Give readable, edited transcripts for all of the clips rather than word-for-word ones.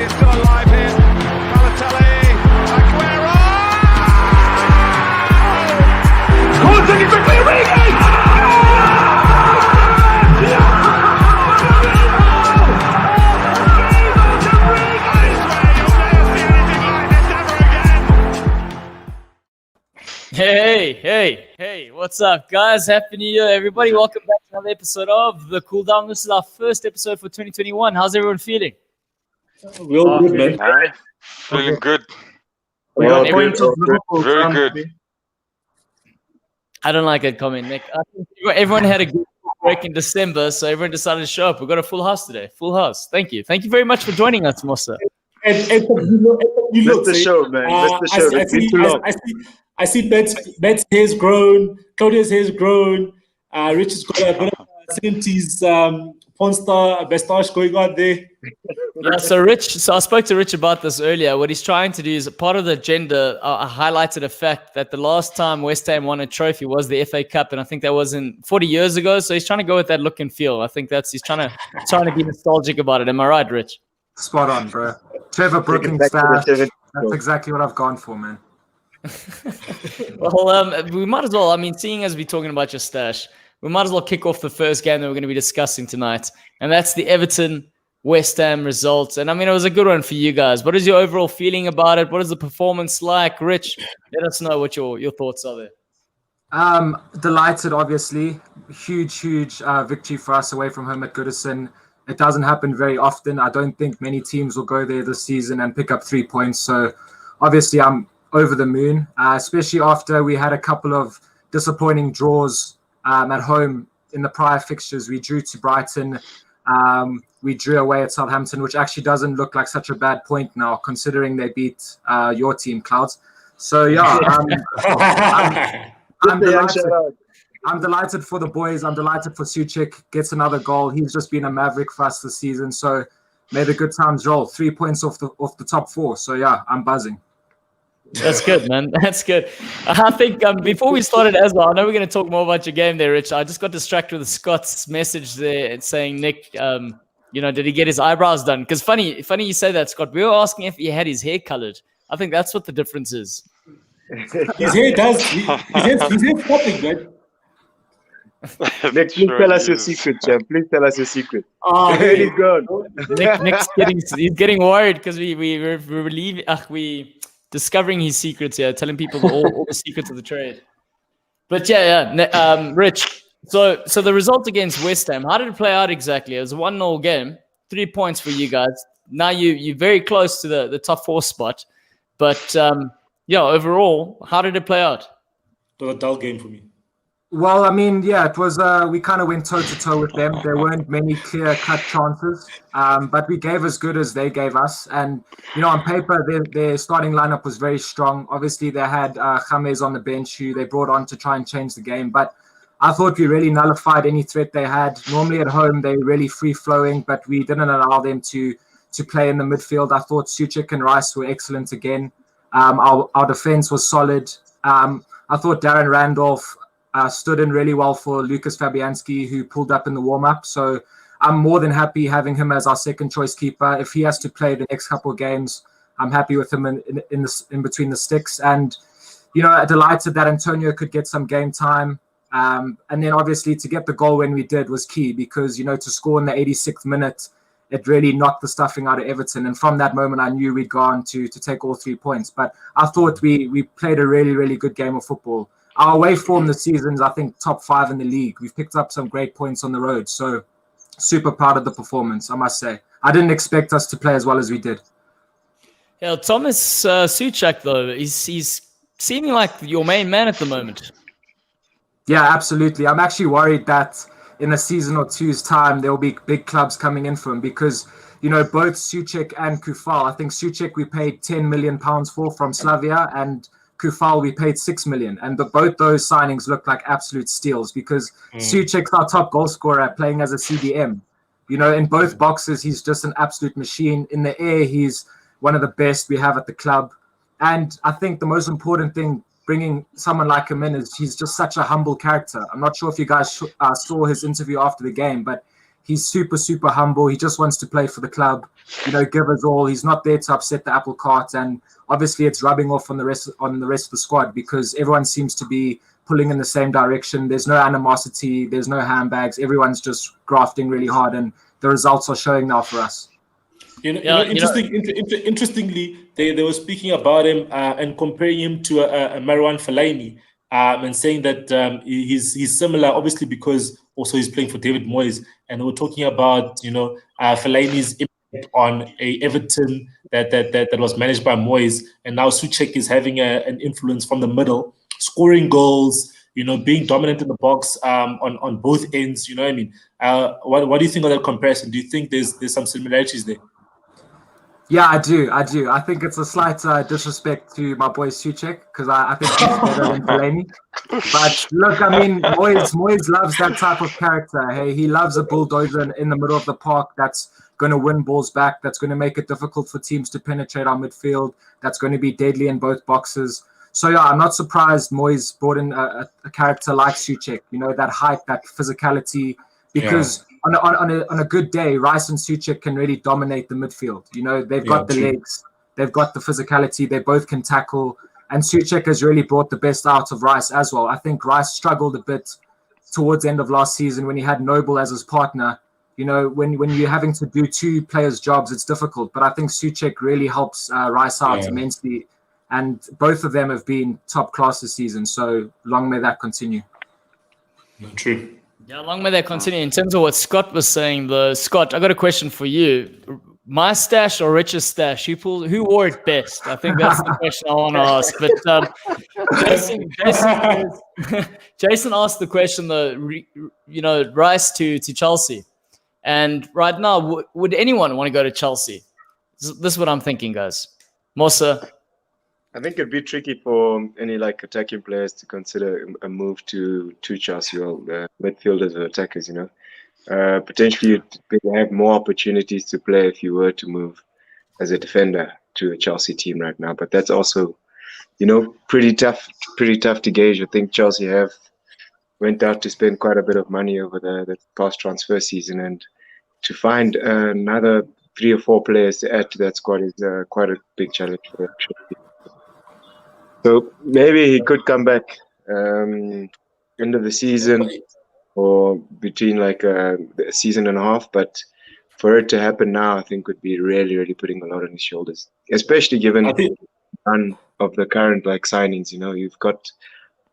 is still alive here. Balotelli, Aguero! Oh, take it quickly, Origi! Hey, what's up, guys? Happy New Year, everybody. Welcome back to another episode of The Cool Down. This is our first episode for 2021. How's everyone feeling? We're all good, man. Feeling good. Very good. I don't like that comment, Nick. I think everyone had a good break in December, so everyone decided to show up. We've got a full house today. Full house. Thank you. Thank you very much for joining us, Mossa. And you look, That's the show, man. That's the show. It's been too long. I see Bet's hair's grown, Claudia's hair's grown, Rich has got a bit of a 70s porn star moustache going on there. Yeah, so I spoke to Rich about this earlier. What he's trying to do is part of the agenda. I highlighted a fact that the last time West Ham won a trophy was the FA Cup, and I think that was in 40 years ago. So he's trying to go with that look and feel. I think he's trying to be nostalgic about it. Am I right, Rich? Spot on, bro. Trevor Brooking stash. That's exactly what I've gone for, man. Well, we might as well. I mean, seeing as we're talking about your stash, we might as well kick off the first game that we're going to be discussing tonight, and that's the Everton West Ham results. And I mean, it was a good one for you guys. What is your overall feeling about it? What is the performance like? Rich, let us know what your thoughts are there. Delighted, obviously. Huge victory for us away from home at Goodison. It doesn't happen very often. I don't think many teams will go there this season and pick up 3 points. So obviously I'm over the moon, especially after we had a couple of disappointing draws at home in the prior fixtures. We drew to Brighton. We drew away at Southampton, which actually doesn't look like such a bad point now, considering they beat your team, Clouds. So, yeah, I'm delighted. I'm delighted for the boys. I'm delighted for Souček. Gets another goal. He's just been a maverick for us this season. So, may the good times roll. 3 points off the top four. So, yeah, I'm buzzing. That's good, man. That's good. I think before we started as well, I know we're going to talk more about your game there, Rich. I just got distracted with Scott's message there saying, Nick, did he get his eyebrows done? Because funny you say that, Scott. We were asking if he had his hair colored. I think that's what the difference is. His hair does. His hair's popping, man. Nick, please tell us your secret, champ. Please tell us your secret. Oh, He's gone. Nick's getting worried because we discovering his secrets here, telling people all the secrets of the trade. But Rich. So the result against West Ham, how did it play out exactly? It was a 1-0 game, 3 points for you guys. Now you're very close to the top four spot. But overall, how did it play out? It was a dull game for me. Well, I mean, yeah, it was. We kind of went toe-to-toe with them. There weren't many clear-cut chances, but we gave as good as they gave us. And, on paper, their starting lineup was very strong. Obviously, they had James on the bench, who they brought on to try and change the game. But I thought we really nullified any threat they had. Normally at home, they're really free-flowing, but we didn't allow them to play in the midfield. I thought Souček and Rice were excellent again. Our defense was solid. I thought Darren Randolph stood in really well for Lucas Fabianski, who pulled up in the warm-up. So I'm more than happy having him as our second choice keeper. If he has to play the next couple of games, I'm happy with him in between the sticks. And, delighted that Antonio could get some game time. And then obviously to get the goal when we did was key because, to score in the 86th minute, it really knocked the stuffing out of Everton. And from that moment, I knew we'd go on to take all 3 points. But I thought we played a really, really good game of football. Our away form this season is, I think, top 5 in the league. We've picked up some great points on the road. So super proud of the performance, I must say. I didn't expect us to play as well as we did. Yeah, Thomas Souček, though, he's seeming like your main man at the moment. Yeah, absolutely. I'm actually worried that in a season or two's time, there will be big clubs coming in for him because, both Souček and Kufal, I think Souček we paid £10 million for from Slavia and Kufal we paid 6 million, and both those signings look like absolute steals because Souček's our top goal scorer playing as a CDM. In both boxes, he's just an absolute machine. In the air, he's one of the best we have at the club. And I think the most important thing bringing someone like him in is he's just such a humble character. I'm not sure if you guys saw his interview after the game, but He's super, super humble. He just wants to play for the club, give us all. He's not there to upset the apple cart. And obviously it's rubbing off on the rest of the squad because everyone seems to be pulling in the same direction. There's no animosity. There's no handbags. Everyone's just grafting really hard. And the results are showing now for us. Interestingly, they were speaking about him and comparing him to a Marwan Fellaini and saying that he's similar, obviously, because also he's playing for David Moyes. And they were talking about, Fellaini's impact on a Everton that was managed by Moyes. And now Souček is having an influence from the middle, scoring goals, being dominant in the box on both ends. You know what I mean? What do you think of that comparison? Do you think there's some similarities there? Yeah, I do. I think it's a slight disrespect to my boy Souček because I think he's better than Fellaini. But look, I mean, Moyes loves that type of character. Hey, he loves a bulldozer in the middle of the park that's going to win balls back, that's going to make it difficult for teams to penetrate our midfield, that's going to be deadly in both boxes. So yeah, I'm not surprised Moyes brought in a character like Souček. That height, that physicality, because. Yeah. On a good day, Rice and Souček can really dominate the midfield. They've got the legs, they've got the physicality, they both can tackle. And Souček has really brought the best out of Rice as well. I think Rice struggled a bit towards the end of last season when he had Noble as his partner. When you're having to do two players' jobs, it's difficult. But I think Souček really helps Rice out immensely. And both of them have been top class this season. So long may that continue. True. Yeah, long may that continue. In terms of what Scott was saying, Scott, I got a question for you. My stash or Rich's stash? Who wore it best? I think that's the question I want to ask. But Jason asked the question, Rice to Chelsea. And right now, would anyone want to go to Chelsea? This is what I'm thinking, guys. Mosa? I think it'd be tricky for any attacking players to consider a move to Chelsea or midfielders or attackers. Potentially you'd have more opportunities to play if you were to move as a defender to a Chelsea team right now. But that's also, pretty tough to gauge. I think Chelsea went out to spend quite a bit of money over the past transfer season, and to find another 3 or 4 players to add to that squad is quite a big challenge for Chelsea. So maybe he could come back end of the season or between a season and a half. But for it to happen now, I think would be really, really putting a lot on his shoulders, especially given none of the current signings. You've got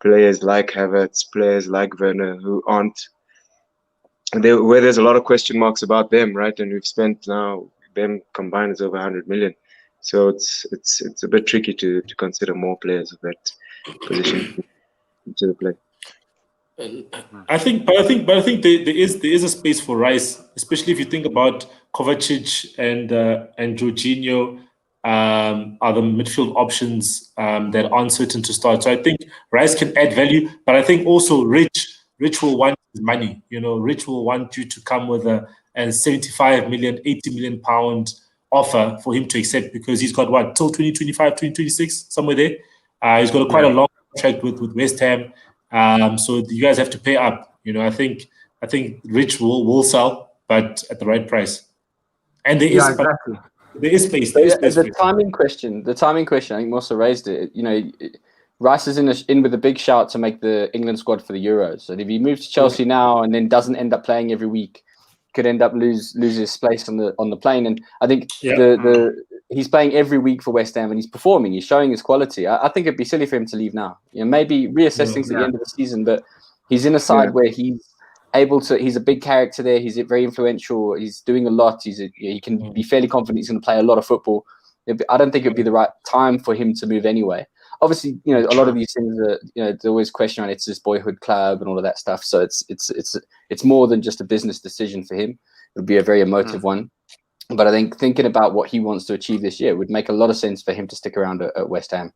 players like Havertz, players like Werner who aren't there, where there's a lot of question marks about them, right? And we've spent now them combined is over 100 million. So it's a bit tricky to consider more players of that position into the play. I think there is a space for Rice, especially if you think about Kovacic and Jorginho are the midfield options that aren't certain to start. So I think Rice can add value, but I think also Rich will want his money. Rich will want you to come with a 75 million, 80 million pound offer for him to accept, because he's got till 2025, 2026, somewhere there. He's got quite a long contract with West Ham. So you guys have to pay up. I think Rich will sell, but at the right price. And there is exactly. There is space. The timing question. I think Mosa raised it. Rice is in with a big shout to make the England squad for the Euros. And if he moves to Chelsea now and then doesn't end up playing every week, could end up lose his place on the plane. And I think he's playing every week for West Ham and he's performing. He's showing his quality. I think it'd be silly for him to leave now. Maybe reassess things at the end of the season. But he's in a side where he's able to. He's a big character there. He's very influential. He's doing a lot. He can be fairly confident he's going to play a lot of football. I don't think it'd be the right time for him to move anyway. Obviously, a lot of these things are, there's always question on it's his boyhood club and all of that stuff. So it's more than just a business decision for him. It would be a very emotive one. But I think thinking about what he wants to achieve this year would make a lot of sense for him to stick around at West Ham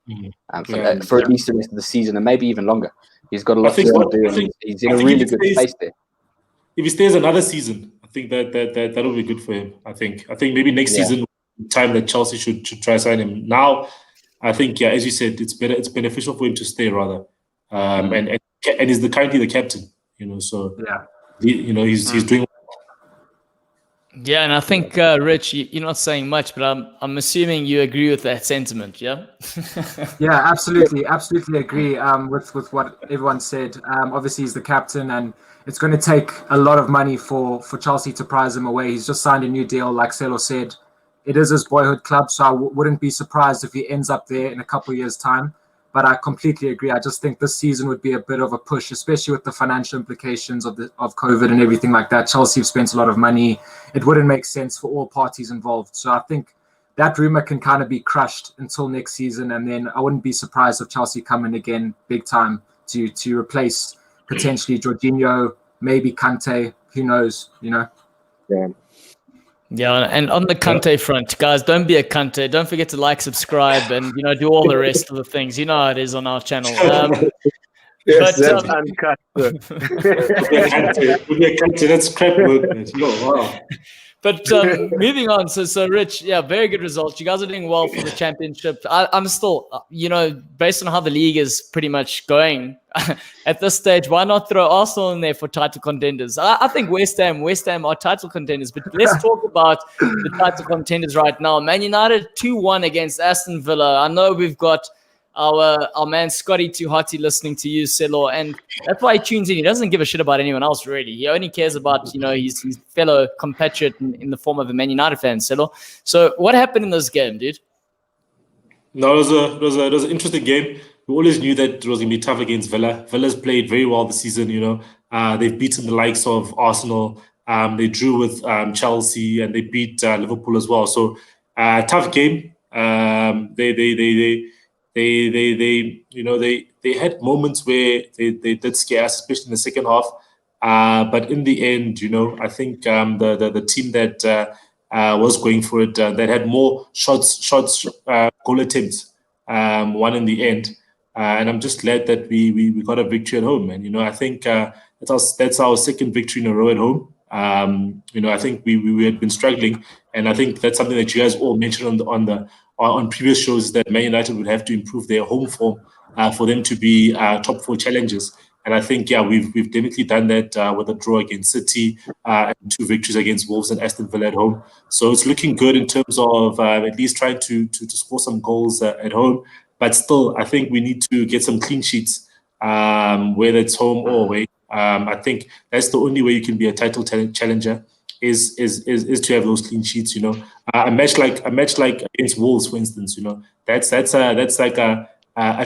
for at least the rest of the season and maybe even longer. He's got a lot to do. He's in a really good place there. If he stays another season, I think that'll be good for him. I think maybe next season, time that Chelsea should try sign him. Now, I think as you said, it's beneficial for him to stay rather, and he's currently the captain. So he's doing. Yeah, and I think Rich, you're not saying much, but I'm assuming you agree with that sentiment. Yeah. Yeah, absolutely agree with what everyone said. Obviously, he's the captain, and it's going to take a lot of money for Chelsea to prize him away. He's just signed a new deal, like Celo said. It is his boyhood club, so I wouldn't be surprised if he ends up there in a couple of years' time. But I completely agree. I just think this season would be a bit of a push, especially with the financial implications of COVID and everything like that. Chelsea have spent a lot of money. It wouldn't make sense for all parties involved. So I think that rumor can kind of be crushed until next season, and then I wouldn't be surprised if Chelsea come in again big time to replace potentially Jorginho, maybe Kante. Who knows? Yeah. Yeah, and on the Kante front, guys, don't be a Kante. Don't forget to like, subscribe, and do all the rest of the things. You know how it is on our channel. Yes, but, that's uncut. That's crap work, man. Wow. But moving on, so Rich, yeah, very good results. You guys are doing well for the championship. I'm still, based on how the league is pretty much going at this stage, why not throw Arsenal in there for title contenders? I think West Ham are title contenders, but let's talk about the title contenders right now. Man United 2-1 against Aston Villa. I know we've got our man Scotty Too Hotty listening to you, Celo, and that's why he tunes in. He doesn't give a shit about anyone else, really. He only cares about his fellow compatriot in the form of a Man United fan, Celo. So what happened in this game, dude? No, it was an interesting game. We always knew that it was going to be tough against Villa. Villa's played very well this season. They've beaten the likes of Arsenal. They drew with Chelsea, and they beat Liverpool as well. So tough game. They had moments where they did scare us, especially in the second half. But in the end, I think the team that was going for it, that had more shots, goal attempts, won in the end. And I'm just glad that we got a victory at home. And I think that's our second victory in a row at home. I think we had been struggling, and I think that's something that you guys all mentioned on previous shows, that Man United would have to improve their home form for them to be top four challengers. And I think, we've definitely done that with a draw against City and 2 victories against Wolves and Aston Villa at home. So it's looking good in terms of at least trying to score some goals at home. But still, I think we need to get some clean sheets, whether it's home or away. I think that's the only way you can be a title challenger is to have those clean sheets. A match like against Wolves, for instance. That's like a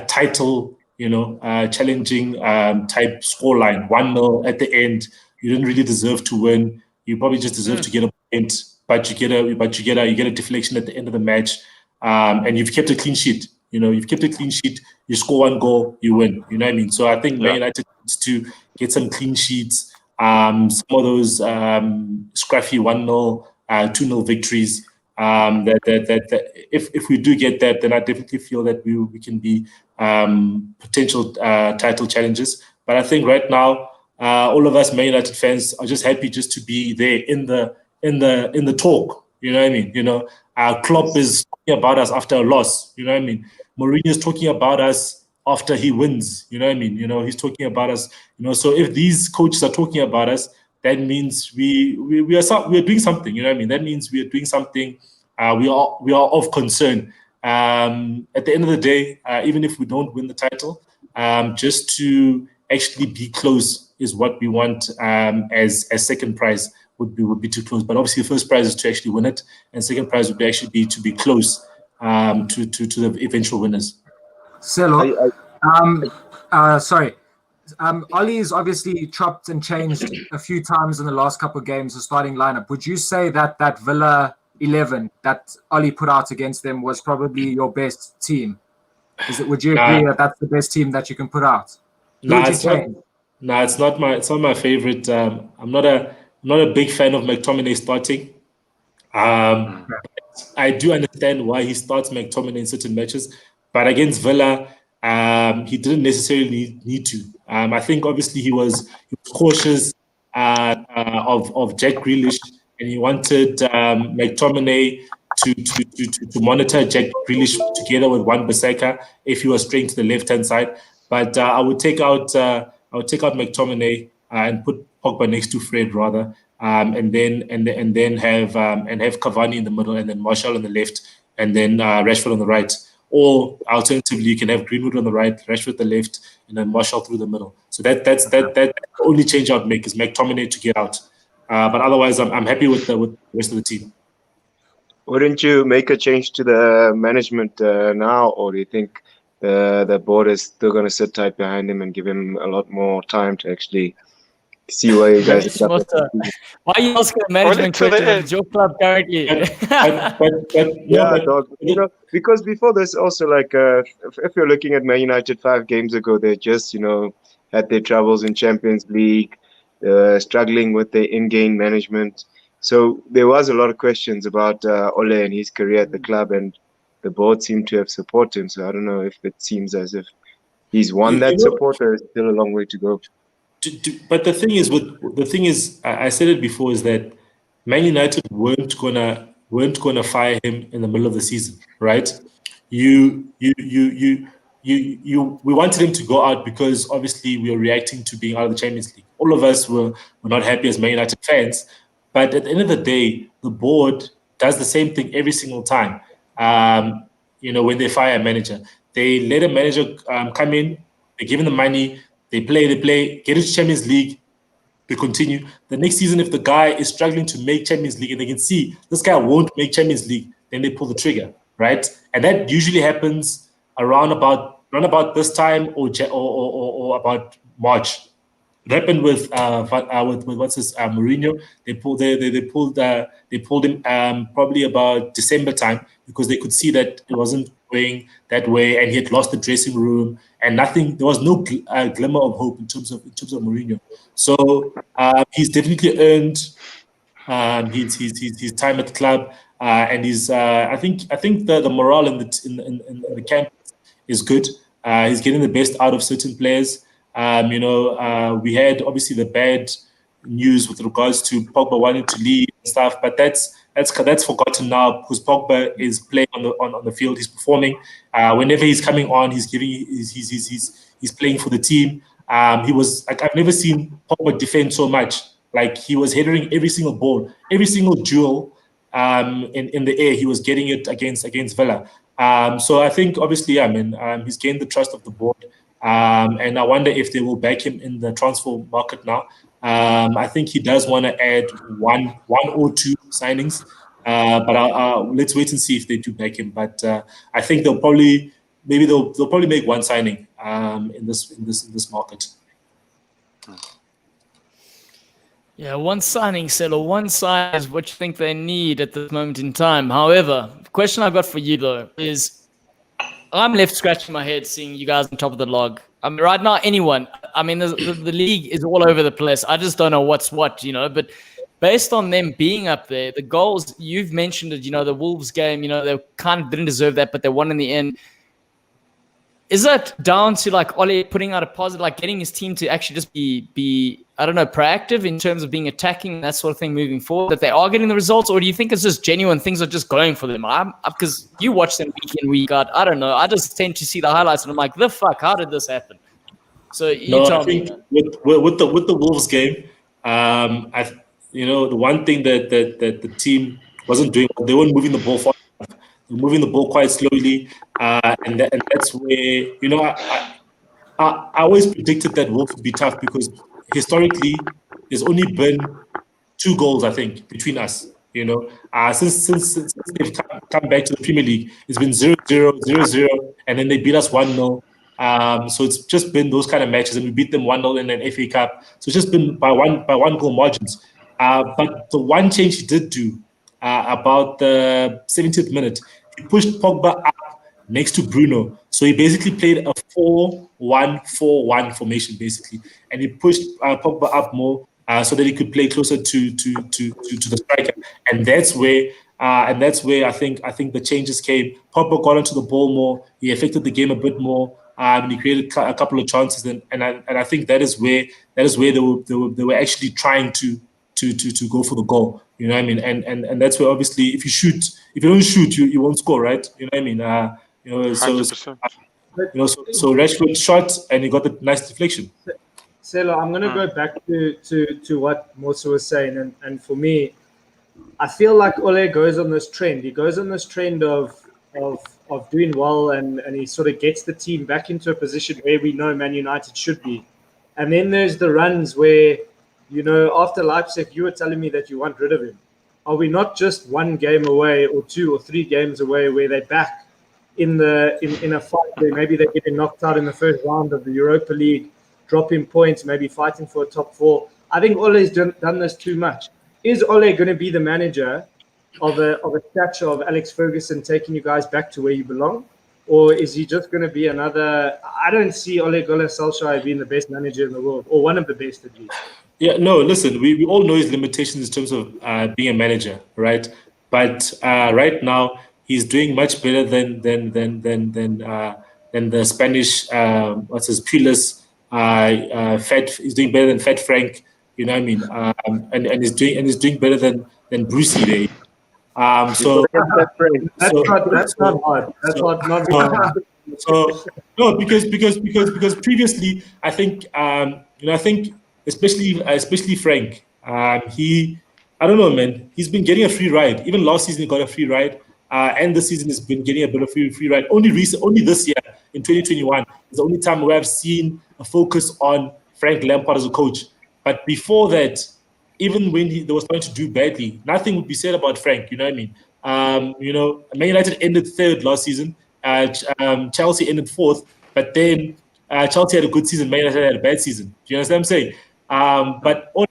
title, challenging type scoreline. 1-0 at the end. You didn't really deserve to win. You probably just deserve to get a point, but you get a deflection at the end of the match, and you've kept a clean sheet. You've kept a clean sheet. You score 1 goal, you win. You know what I mean? So I think Man United needs to get some clean sheets. Some of those scruffy 1-0, 2-0 victories. That if we do get that, then I definitely feel that we can be potential title challengers. But I think right now, all of us Man United fans are just happy just to be there in the talk. You know what I mean? Klopp is talking about us after a loss. You know what I mean? Mourinho is talking about us after he wins. You know what I mean? He's talking about us. So if these coaches are talking about us, that means we are doing something. You know what I mean? That means we are doing something. We are of concern. At the end of the day, even if we don't win the title, just to actually be close is what we want as second prize. Would be too close, but obviously the first prize is to actually win it, and second prize would actually be to be close to the eventual winners. Celo, sorry. Ollie's obviously chopped and changed a few times in the last couple of games, the starting lineup. Would you say that Villa 11 that Ollie put out against them was probably your best team? Would you agree that that's the best team that you can put out? It's not my favorite. I'm not a big fan of McTominay starting. I do understand why he starts McTominay in certain matches, but against Villa, he didn't necessarily need to. I think obviously he was cautious of Jack Grealish, and he wanted McTominay to monitor Jack Grealish together with Wan-Bissaka if he was straying to the left-hand side. But I would take out McTominay and put Pogba next to Fred rather. and then have Cavani in the middle, and then Martial on the left, and then Rashford on the right. Or alternatively, you can have Greenwood on the right, Rashford the left, and then Martial through the middle. So that's the only change I'd make is McTominay to get out. But otherwise, I'm happy with the rest of the team. Wouldn't you make a change to the management now, or do you think the board is still going to sit tight behind him and give him a lot more time to actually see where you guys are? Why are you asking a management question? It's your club currently. Dog. You know, because before this, also like if you're looking at Man United 5 games ago, they just had their troubles in Champions League, struggling with their in-game management. So there was a lot of questions about Ole and his career at the club, and the board seemed to have supported him. So I don't know if it seems as if he's won that support, or is still a long way to go. But the thing is, I said it before, is that Man United weren't gonna fire him in the middle of the season, right? We wanted him to go out because obviously we were reacting to being out of the Champions League. All of us were not happy as Man United fans, but at the end of the day, the board does the same thing every single time. When they fire a manager, they let a manager come in, they give him the money. They play, get into Champions League, they continue. The next season, if the guy is struggling to make Champions League and they can see this guy won't make Champions League, then they pull the trigger, right? And that usually happens around about this time or about March. It happened with Mourinho. They pulled him probably about December time because they could see that it wasn't going that way, and he had lost the dressing room and nothing. There was no glimmer of hope in terms of Mourinho. So he's definitely earned his time at the club, and he's I think the morale in the camp is good. He's getting the best out of certain players. We had obviously the bad news with regards to Pogba wanting to leave and stuff, but that's forgotten now because Pogba is playing on the field. He's performing. Whenever he's coming on, he's playing for the team. He was like, I've never seen Pogba defend so much. Like, he was headering every single ball, every single duel in the air. He was getting it against Villa. So I think obviously, he's gained the trust of the board. And I wonder if they will back him in the transfer market now. I think he does want to add one or two signings, but let's wait and see if they do back him. But I think they'll probably make one signing in this market. Yeah, one signing, Selo. One sign is what you think they need at this moment in time. However, the question I've got for you though is, I'm left scratching my head seeing you guys on top of the log. Right now, anyone. The league is all over the place. I just don't know what's what, But based on them being up there, the goals, you've mentioned it, the Wolves game, they kind of didn't deserve that, but they won in the end. Is that down to like Ole putting out a positive, like getting his team to actually just be I don't know, proactive in terms of being attacking, that sort of thing moving forward, that they are getting the results? Or do you think it's just genuine things are just going for them? Because you watch them week in, week out. I don't know. I just tend to see the highlights and I'm like, the fuck, how did this happen? So tell me. With the Wolves game, the one thing that the team wasn't doing, they weren't moving the ball forward. They were moving the ball quite slowly, and that's where I always predicted that Wolves would be tough because historically there's only been 2 goals, I think, between us. Since they've come back to the Premier League, it's been 0-0, 0-0, and then they beat us 1-0. So it's just been those kind of matches, and we beat them 1-0 in an FA Cup. So it's just been by one goal margins. But the one change he did do about the 70th minute, he pushed Pogba up next to Bruno. So he basically played a 4-1-4-1 formation, basically, and he pushed Pogba up more so that he could play closer to the striker. And that's where I think the changes came. Pogba got onto the ball more. He affected the game a bit more. And he created a couple of chances, and I think that is where they were actually trying to go for the goal. You know what I mean? And that's where obviously if you don't shoot, you won't score, right? You know what I mean? So 100%. So Rashford shot and he got the nice deflection. Selo, I'm going to go back to what Musa was saying. And for me, I feel like Ole goes on this trend. He goes on this trend of doing well, and he sort of gets the team back into a position where we know Man United should be. And then there's the runs where, after Leipzig, you were telling me that you want rid of him. Are we not just one game away or 2 or 3 games away where they're back in a fight where maybe they're getting knocked out in the first round of the Europa League, dropping points, maybe fighting for a top 4? I think Ole's done this too much. Is Ole going to be the manager of a stature of Alex Ferguson, taking you guys back to where you belong? Or is he just going to be another? I don't see Ole Gunnar Solskjaer being the best manager in the world, or one of the best at least. Yeah, no, listen, we all know his limitations in terms of being a manager, right? But right now, he's doing much better than the Spanish, what's his, Pulis, Fat. He's doing better than Fat Frank, you know what I mean? And he's doing better than Brucey there. That's not hard. That's not hard. So no, because previously I think especially Frank, I don't know, man. He's been getting a free ride. Even last season he got a free ride, and this season has been getting a bit of free ride. Only this year in 2021 is the only time where I've seen a focus on Frank Lampard as a coach. But before that, even when they were starting to do badly, nothing would be said about Frank. You know what I mean? Man United ended 3rd last season. Chelsea ended 4th, but then Chelsea had a good season. Man United had a bad season. Do you understand what I'm saying? But Ole,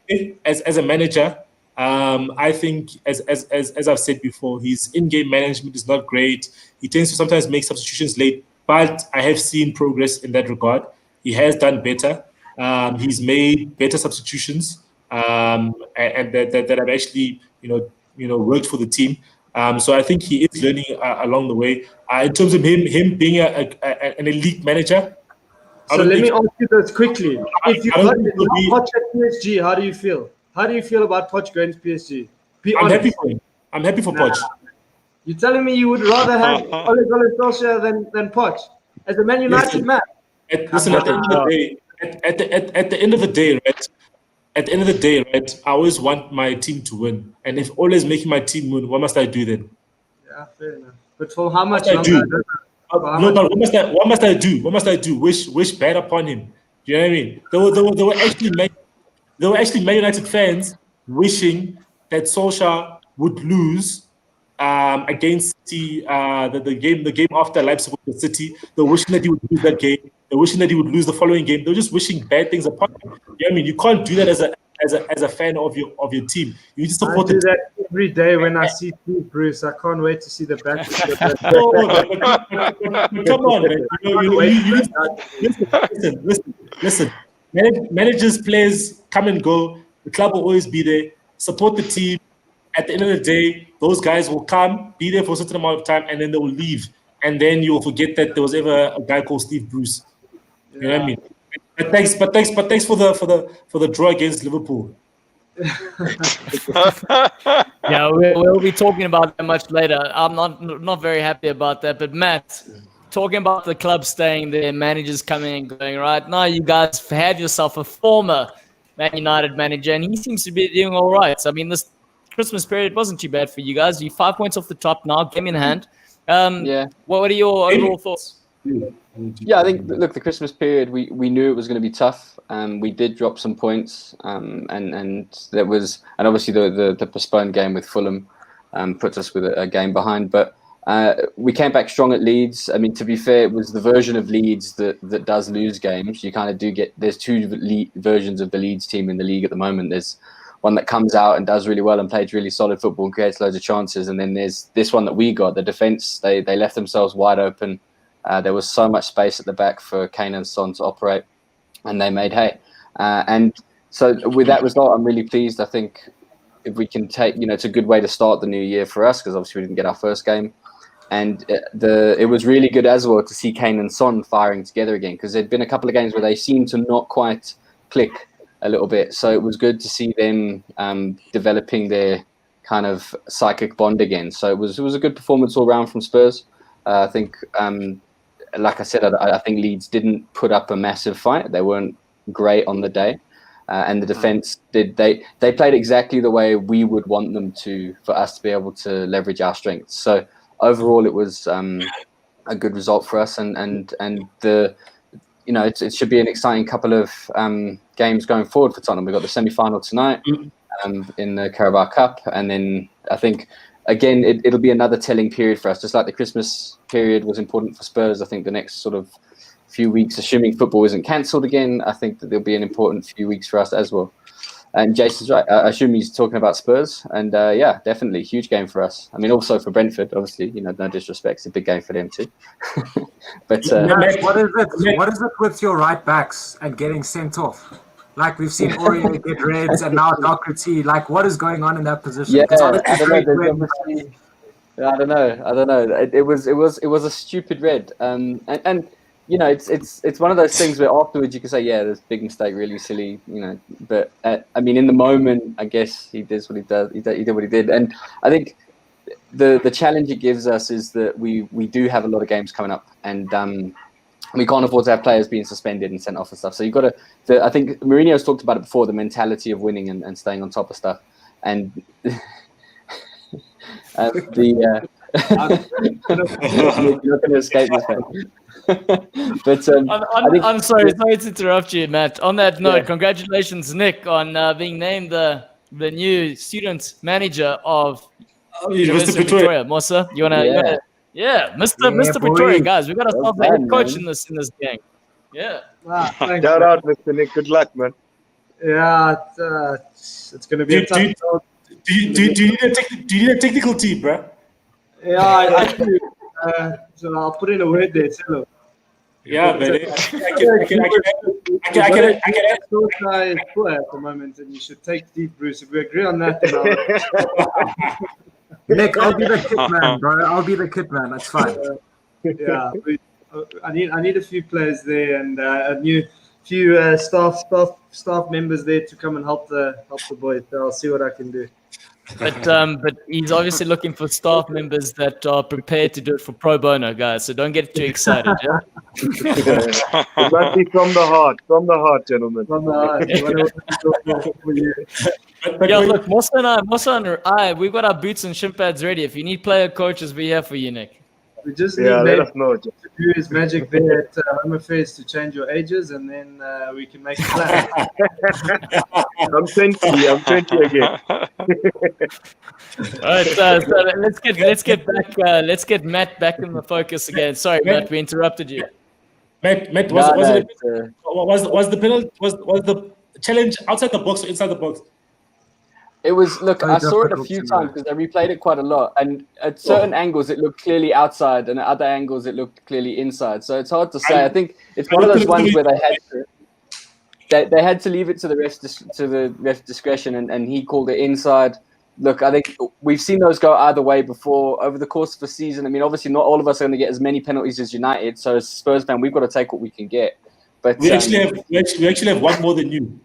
as a manager, I think as I've said before, his in-game management is not great. He tends to sometimes make substitutions late, but I have seen progress in that regard. He has done better. He's made better substitutions, and that have actually worked for the team. So I think he is learning along the way. In terms of him being an elite manager. So let me ask you this quickly. If you got Poch at PSG, how do you feel? How do you feel about Poch going to PSG? I'm happy for him. I'm happy for Poch. You're telling me you would rather have Ole Gunnar Solskjaer than Poch as a Man United man? Listen, at the end of the day, at the end of the day, right? At the end of the day, right? I always want my team to win, and if Ole is making my team win, what must I do then? Yeah, fair enough. But for how much longer? But what must I do? What must I do? Wish bad upon him. Do you know what I mean? There were actually Man United fans wishing that Solskjaer would lose against City, the game after Leipzig with City. They were wishing that he would lose that game. They're wishing that he would lose the following game. They're just wishing bad things upon him. You know what I mean? You can't do that as a fan of your team. You just support I do that every day when I see Steve Bruce. I can't wait to see the back. Come on, man. Listen. Managers, players come and go. The club will always be there. Support the team. At the end of the day, those guys will come, be there for a certain amount of time, and then they will leave. And then you'll forget that there was ever a guy called Steve Bruce. You know what I mean? But thanks for the draw against Liverpool. Yeah, we'll be talking about that much later. I'm not very happy about that. But Matt, talking about the club staying there, managers coming and going, right? Now you guys had yourself a former Man United manager, and he seems to be doing all right. So, I mean, this Christmas period wasn't too bad for you guys. You're 5 points off the top now, game in hand. What are your overall thoughts? Yeah, I think, look, the Christmas period, we knew it was going to be tough. We did drop some points, and obviously the postponed game with Fulham puts us with a game behind. But we came back strong at Leeds. I mean, to be fair, it was the version of Leeds that does lose games. You kind of do get, there's two versions of the Leeds team in the league at the moment. There's one that comes out and does really well and plays really solid football and creates loads of chances. And then there's this one that we got, the defence. They left themselves wide open. There was so much space at the back for Kane and Son to operate, and they made hay. And so with that result, I'm really pleased. I think if we can take, it's a good way to start the new year for us, because obviously we didn't get our first game. And it was really good as well to see Kane and Son firing together again, because there'd been a couple of games where they seemed to not quite click a little bit. So it was good to see them developing their kind of psychic bond again. So it was a good performance all round from Spurs. I think, like I said, I think Leeds didn't put up a massive fight. They weren't great on the day. And the defense they played exactly the way we would want them to, for us to be able to leverage our strengths. So overall, it was a good result for us, and the it should be an exciting couple of games going forward for Tottenham. We've got the semi-final tonight in the Carabao Cup, and then I think again it'll be another telling period for us, just like the Christmas period was important for Spurs. I think the next sort of few weeks, assuming football isn't cancelled again, I think that there'll be an important few weeks for us as well. And Jason's right. I assume he's talking about Spurs, and yeah, definitely huge game for us. I mean, also for Brentford, obviously. No disrespect, it's a big game for them too. But what is it with your right backs and getting sent off? Like we've seen Aurier get reds, and now Doherty. Like, what is going on in that position? Yeah, I don't know. It was a stupid red, and it's one of those things where afterwards you can say, yeah, there's a big mistake, really silly, But I mean, in the moment, I guess he does what he does. He did what he did, and I think the challenge it gives us is that we do have a lot of games coming up, and we can't afford to have players being suspended and sent off and stuff. So you've got to. I think Mourinho's talked about it before, the mentality of winning and staying on top of stuff, and you're not going to escape this, man. But I'm sorry to interrupt you, Matt. On that note, congratulations, Nick, on being named the new student manager of University of Pretoria. Mosa, you wanna? Yeah, Mr. Pretoria, guys. We got ourselves a head coach in this gang. Yeah. Wow, shout out, Mr. Nick. Good luck, man. Yeah, it's going to be a tough. Do you need a technical team, bro? Yeah, I do. So I'll put in a word there. Hello. Yeah, but I can. Sosa is poor at the moment, and you should take Steve Bruce. If we agree on that, then Nick, I'll be the kit man, bro. I'll be the kit man. That's fine. Yeah, I need a few players there, and a few staff members there to come and help the boys. So I'll see what I can do. But he's obviously looking for staff members that are prepared to do it for pro bono, guys. So don't get too excited. Yeah? It must be from the heart, gentlemen. From the heart. Yeah, look, Mosa and I, we've got our boots and shin pads ready. If you need player coaches, we're here for you, Nick. We just need let us know. to do his magic there at Home Affairs to change your ages, and then we can make a plan. I'm 20 again. All right, so let's get Matt back in the focus again. Sorry, Matt, we interrupted you. Matt, was the penalty was the challenge outside the box or inside the box? It was, look, I saw it a few times because I replayed it quite a lot. And at certain angles, it looked clearly outside, and at other angles, it looked clearly inside. So it's hard to say. I think it's one of those ones where they had to leave it to the ref's discretion, and he called it inside. Look, I think we've seen those go either way before over the course of the season. I mean, obviously, not all of us are going to get as many penalties as United. So as a Spurs fan, we've got to take what we can get. But we actually have one more than you.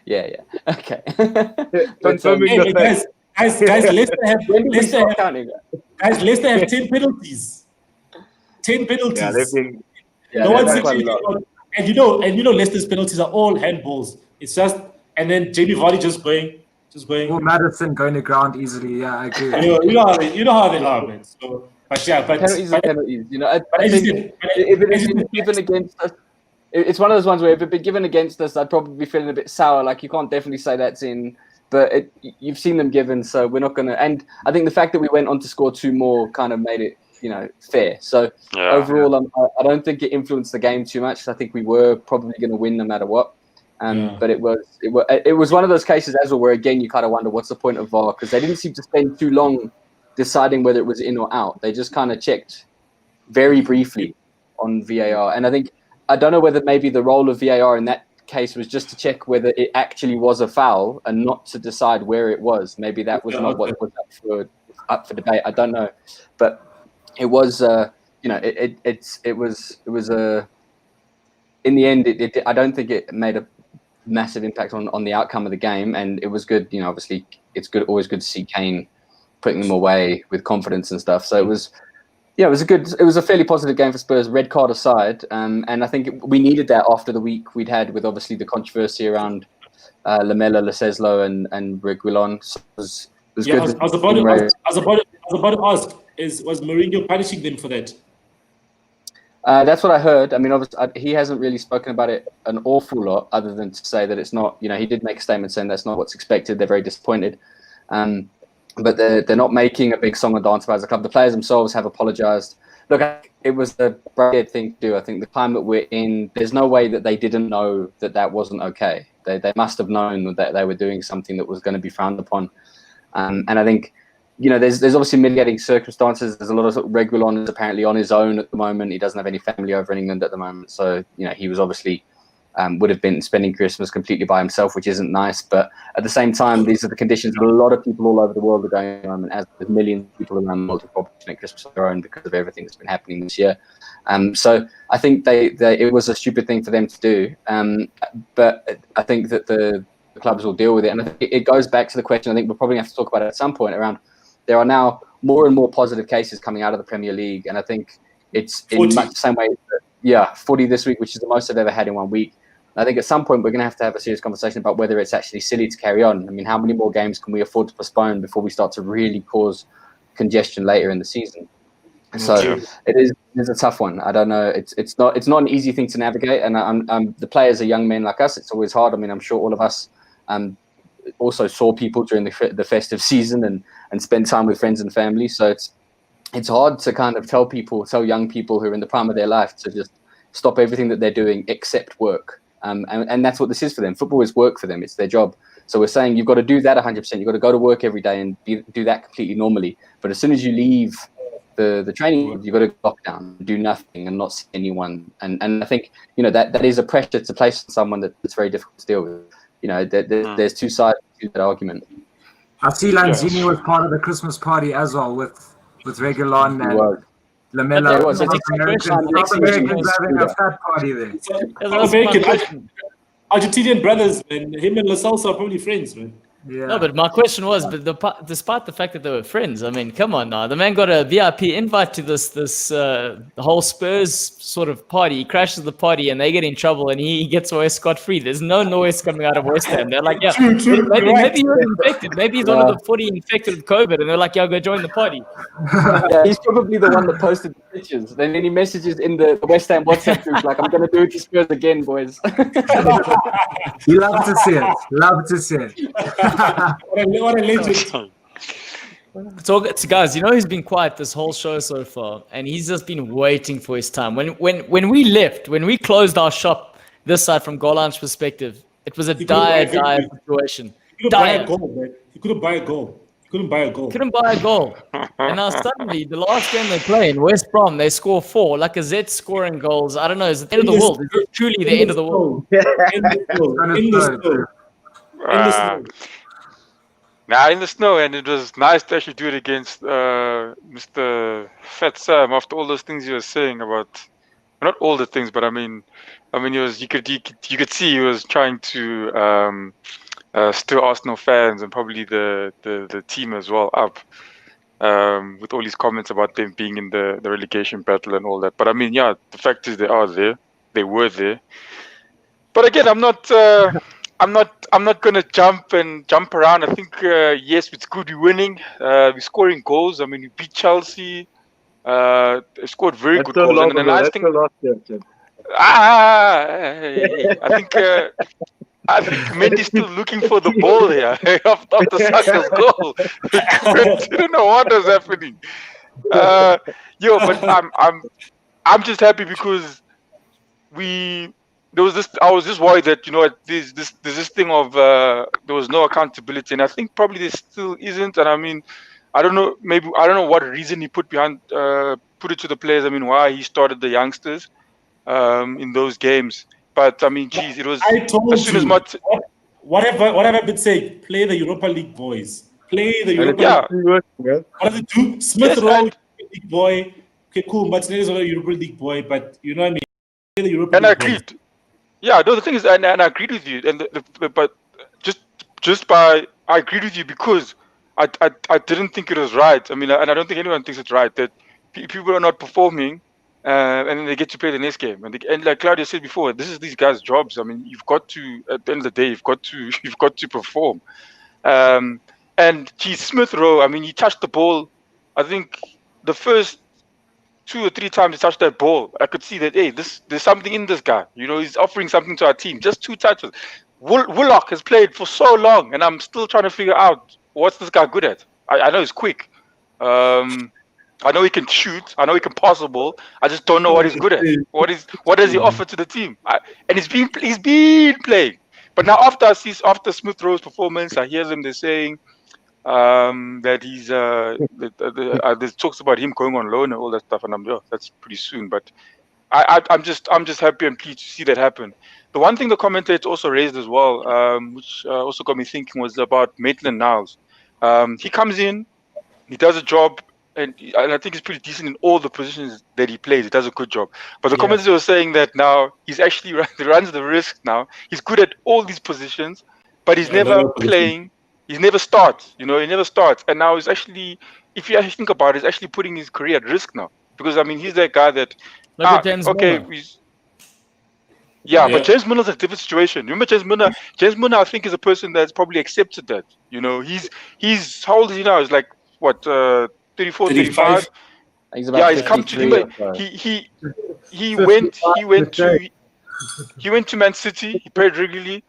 Yeah. Okay. But, guys, Leicester have 10 penalties. 10 penalties. Yeah, they've been. No one's and you know Leicester's penalties are all handballs. It's just, and then Jamie Vardy just going. Or Madison going to ground easily. Yeah, I agree. You know how they are, man. So, penalties are penalties. I think if it is given against us, it's one of those ones where if it had been given against us, I'd probably be feeling a bit sour. Like, you can't definitely say that's in, but you've seen them given, so we're not going to. And I think the fact that we went on to score 2 more kind of made it, fair. So overall, I don't think it influenced the game too much. I think we were probably going to win no matter what. But it was one of those cases as well where, again, you kind of wonder what's the point of VAR, because they didn't seem to spend too long deciding whether it was in or out. They just kind of checked very briefly on VAR, and I don't know whether maybe the role of VAR in that case was just to check whether it actually was a foul and not to decide where it was. Maybe that was not what was up for debate. I don't know, but it was. It was a. In the end, I don't think it made a massive impact on the outcome of the game, and it was good. Obviously, it's always good to see Kane putting them away with confidence and stuff. So it was. Yeah, it was a fairly positive game for Spurs, red card aside, and I think we needed that after the week we'd had with obviously the controversy around Lamela, Lasceslo, and Reguilon. So it was Yeah, good. I was about to ask, was Mourinho punishing them for that? That's what I heard. I mean, obviously, he hasn't really spoken about it an awful lot, other than to say that it's not. He did make a statement saying that's not what's expected. They're very disappointed, but they're not making a big song and dance about it as a club. The players themselves have apologised. Look, it was the right thing to do. I think the climate we're in, there's no way that they didn't know that wasn't okay. They must have known that they were doing something that was going to be frowned upon, and I think. There's obviously mitigating circumstances. There's a lot of Reguilon is apparently on his own at the moment. He doesn't have any family over in England at the moment. So, he was obviously would have been spending Christmas completely by himself, which isn't nice. But at the same time, these are the conditions that a lot of people all over the world are going on. And as there's millions of people around the world who probably spend Christmas on their own because of everything that's been happening this year. So I think it was a stupid thing for them to do. But I think that the clubs will deal with it. And I think it goes back to the question I think we'll probably have to talk about it at some point around there are now more and more positive cases coming out of the Premier League. And I think it's 40. In much the same way, 40 this week, which is the most I've ever had in 1 week. And I think at some point we're going to have a serious conversation about whether it's actually silly to carry on. I mean, how many more games can we afford to postpone before we start to really cause congestion later in the season? So it is a tough one. I don't know. It's not an easy thing to navigate. And the players are young men like us. It's always hard. I mean, I'm sure all of us also saw people during the festive season and spend time with friends and family. So it's hard to kind of tell young people who are in the prime of their life to just stop everything that they're doing except work. And that's what this is for them. Football is work for them. It's their job. So we're saying you've got to do that 100%. You've got to go to work every day and do that completely normally. But as soon as you leave the training, you've got to lock down, do nothing and not see anyone. And I think, that is a pressure to place on someone that's very difficult to deal with. There's two sides to that argument. I see Lanzini was part of the Christmas party as well with Reguilon and Lamela. South Americans having a fat party there. Argentinian brothers, man. Him and Lasceslo are probably friends, man. Yeah. No, but my question was, despite the fact that they were friends, I mean, come on now. The man got a VIP invite to this whole Spurs sort of party. He crashes the party and they get in trouble and he gets away scot-free. There's no noise coming out of West Ham. They're like, maybe he was infected. Maybe he's one of the 40 infected with COVID. And they're like, go join the party. Yeah, he's probably the one that posted the pictures. Then he messages in the West Ham WhatsApp group like, I'm going to do it to Spurs again, boys. You love to see it. Love to see it. What a legend. So guys, he's been quiet this whole show so far, and he's just been waiting for his time. When we closed our shop this side from Goalloungetv perspective, it was a dire situation. He couldn't buy a goal. Couldn't buy a goal. And now suddenly, the last game they play in West Brom, they score 4. Lacazette scoring goals. I don't know. Is it the end of the world? Is it truly the end of the world? In the snow. In the snow, and it was nice to actually do it against Mr. Fat Sam after all those things he was saying about, not all the things, but I mean, you could see he was trying to stir Arsenal fans and probably the team as well up with all these comments about them being in the relegation battle and all that. But I mean, the fact is they are there, they were there. But again, I'm not gonna jump around. I think yes, it's good we're winning. We're scoring goals. I mean, we beat Chelsea. Scored very good goals. And the nice thing, I think Mendy's still looking for the ball here after Saka's goal. I don't know what was happening. But I'm just happy because I was just worried that there's this thing of there was no accountability, and I think probably there still isn't. And I mean, I don't know what reason he put it to the players. I mean, why he started the youngsters in those games. But I mean, geez, it was. I told you. Whatever I've been saying, play the Europa League boys. Play the Europa League. What does it do? Smith Rowe, League boy. Okay, cool. Martinez is a Europa League boy, but you know what I mean. Play the Europa League I agreed. Boys. Yeah, no, the thing is, and I agreed with you, but I agreed with you because I didn't think it was right. I mean, and I don't think anyone thinks it's right that people are not performing, and then they get to play the next game. And like Claudia said before, this is these guys' jobs. I mean, you've got to, at the end of the day, you've got to perform. And Smith Rowe, I mean, he touched the ball. I think the first 2 or 3 times he touched that ball, I could see that, hey, there's something in this guy. You know, he's offering something to our team. Just 2 touches. Willock has played for so long, and I'm still trying to figure out what's this guy good at. I know he's quick. I know he can shoot. I know he can pass the ball. I just don't know what he's good at. What does he offer to the team? And he's been playing. But now after Smith Rowe's performance, I hear them. They're saying that he's there's talks about him going on loan and all that stuff. And that's pretty soon. But I'm just happy and pleased to see that happen. The one thing the commentator also raised as well, which also got me thinking, was about Maitland-Niles. He comes in, he does a job. And I think he's pretty decent in all the positions that he plays. He does a good job. But the commentator was saying that now he's actually runs the risk now. He's good at all these positions, but he's never playing. He never starts. You know, he never starts. And now he's actually, if you actually think about it, he's actually putting his career at risk now. Because, I mean, he's that guy that... Look at James Milner. But James Milner's a different situation. Remember James Milner? James Milner, I think, is a person that's probably accepted that. You know, he's how old is he now? He's like, what... 34, 35. He's about he's come to. He went to Man City. He played regularly,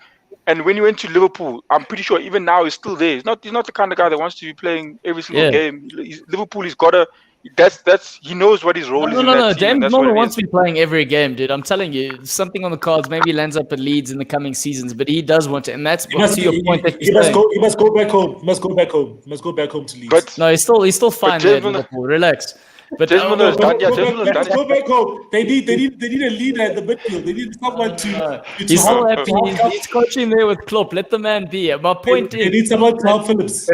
and when he went to Liverpool, I'm pretty sure even now he's still there. He's not the kind of guy that wants to be playing every single game. Liverpool, he's got a. That's he knows what his role is. No. James Milner wants to be playing every game, dude. I'm telling you, something on the cards. Maybe he lands up at Leeds in the coming seasons, but he does want to, and that's to your point. He must go back home. He must go back home to Leeds. But no, he's still fine there. Liverpool, relax. But James Milner's done. Yeah, James Milner's done. Go back home. They need a leader at the midfield. They need someone to. He's so happy. He's coaching there with Klopp. Let the man be. My point is, they need someone to help Phillips.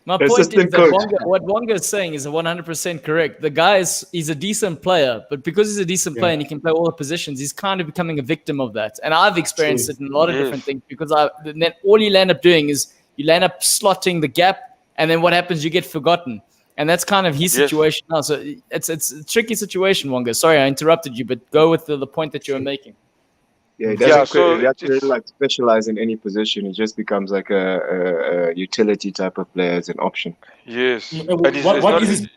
My point is that what Wonga is saying is 100% correct. The guy he's a decent player, but because he's a decent player and he can play all the positions, he's kind of becoming a victim of that. And I've experienced it in a lot of different things because then all you land up doing is you land up slotting the gap, and then what happens? You get forgotten. And that's kind of his situation now. So it's a tricky situation, Wonga. Sorry, I interrupted you, but go with the point that you were making. Yeah, he doesn't really like specialize in any position. He just becomes like a utility type of player as an option. Yes. What is his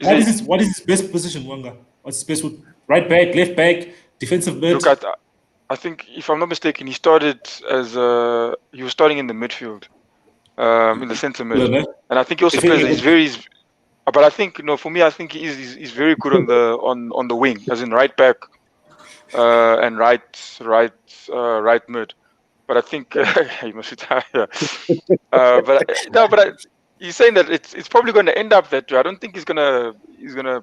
best position, Wanga? What's his best? Right back, left back, defensive mid? Look, I think if I'm not mistaken, he started he was starting in the midfield, in the centre mid, and I think he also plays. But I think for me, I think he's very good on the wing, as in right back. And right mid, but I think he must retire. But he's saying that it's probably going to end up that way. I don't think he's gonna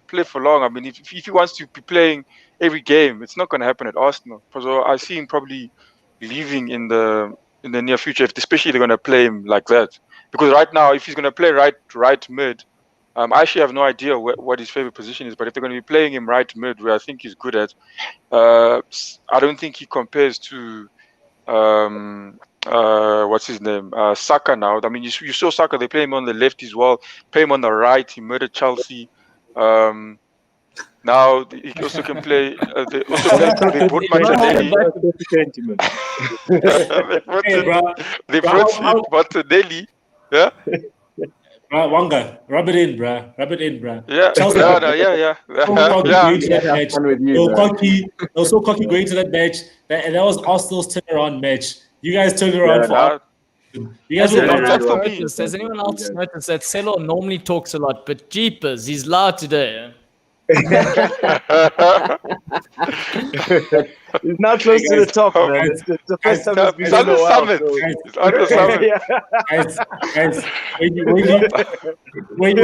play for long. I mean, if he wants to be playing every game, it's not going to happen at Arsenal. So I see him probably leaving in the near future, especially if they're going to play him like that. Because right now, if he's going to play right mid. I actually have no idea what his favorite position is, but if they're going to be playing him right mid, where I think he's good at, I don't think he compares to what's his name, Saka now. I mean, you saw Saka; they play him on the left as well, play him on the right. He murdered Chelsea. Now he also can play. They brought Martinelli. They brought Martinelli. Yeah. Wanga, rub it in, bruh. Yeah, Chelsea, yeah. They were so cocky going to that match, and that was Arsenal's turnaround match. You guys turned around for. You guys Has anyone else noticed that Celo normally talks a lot, but jeepers, he's loud today. He's not close to the top, man. It's the first time he's on the summit. He's on the summit. When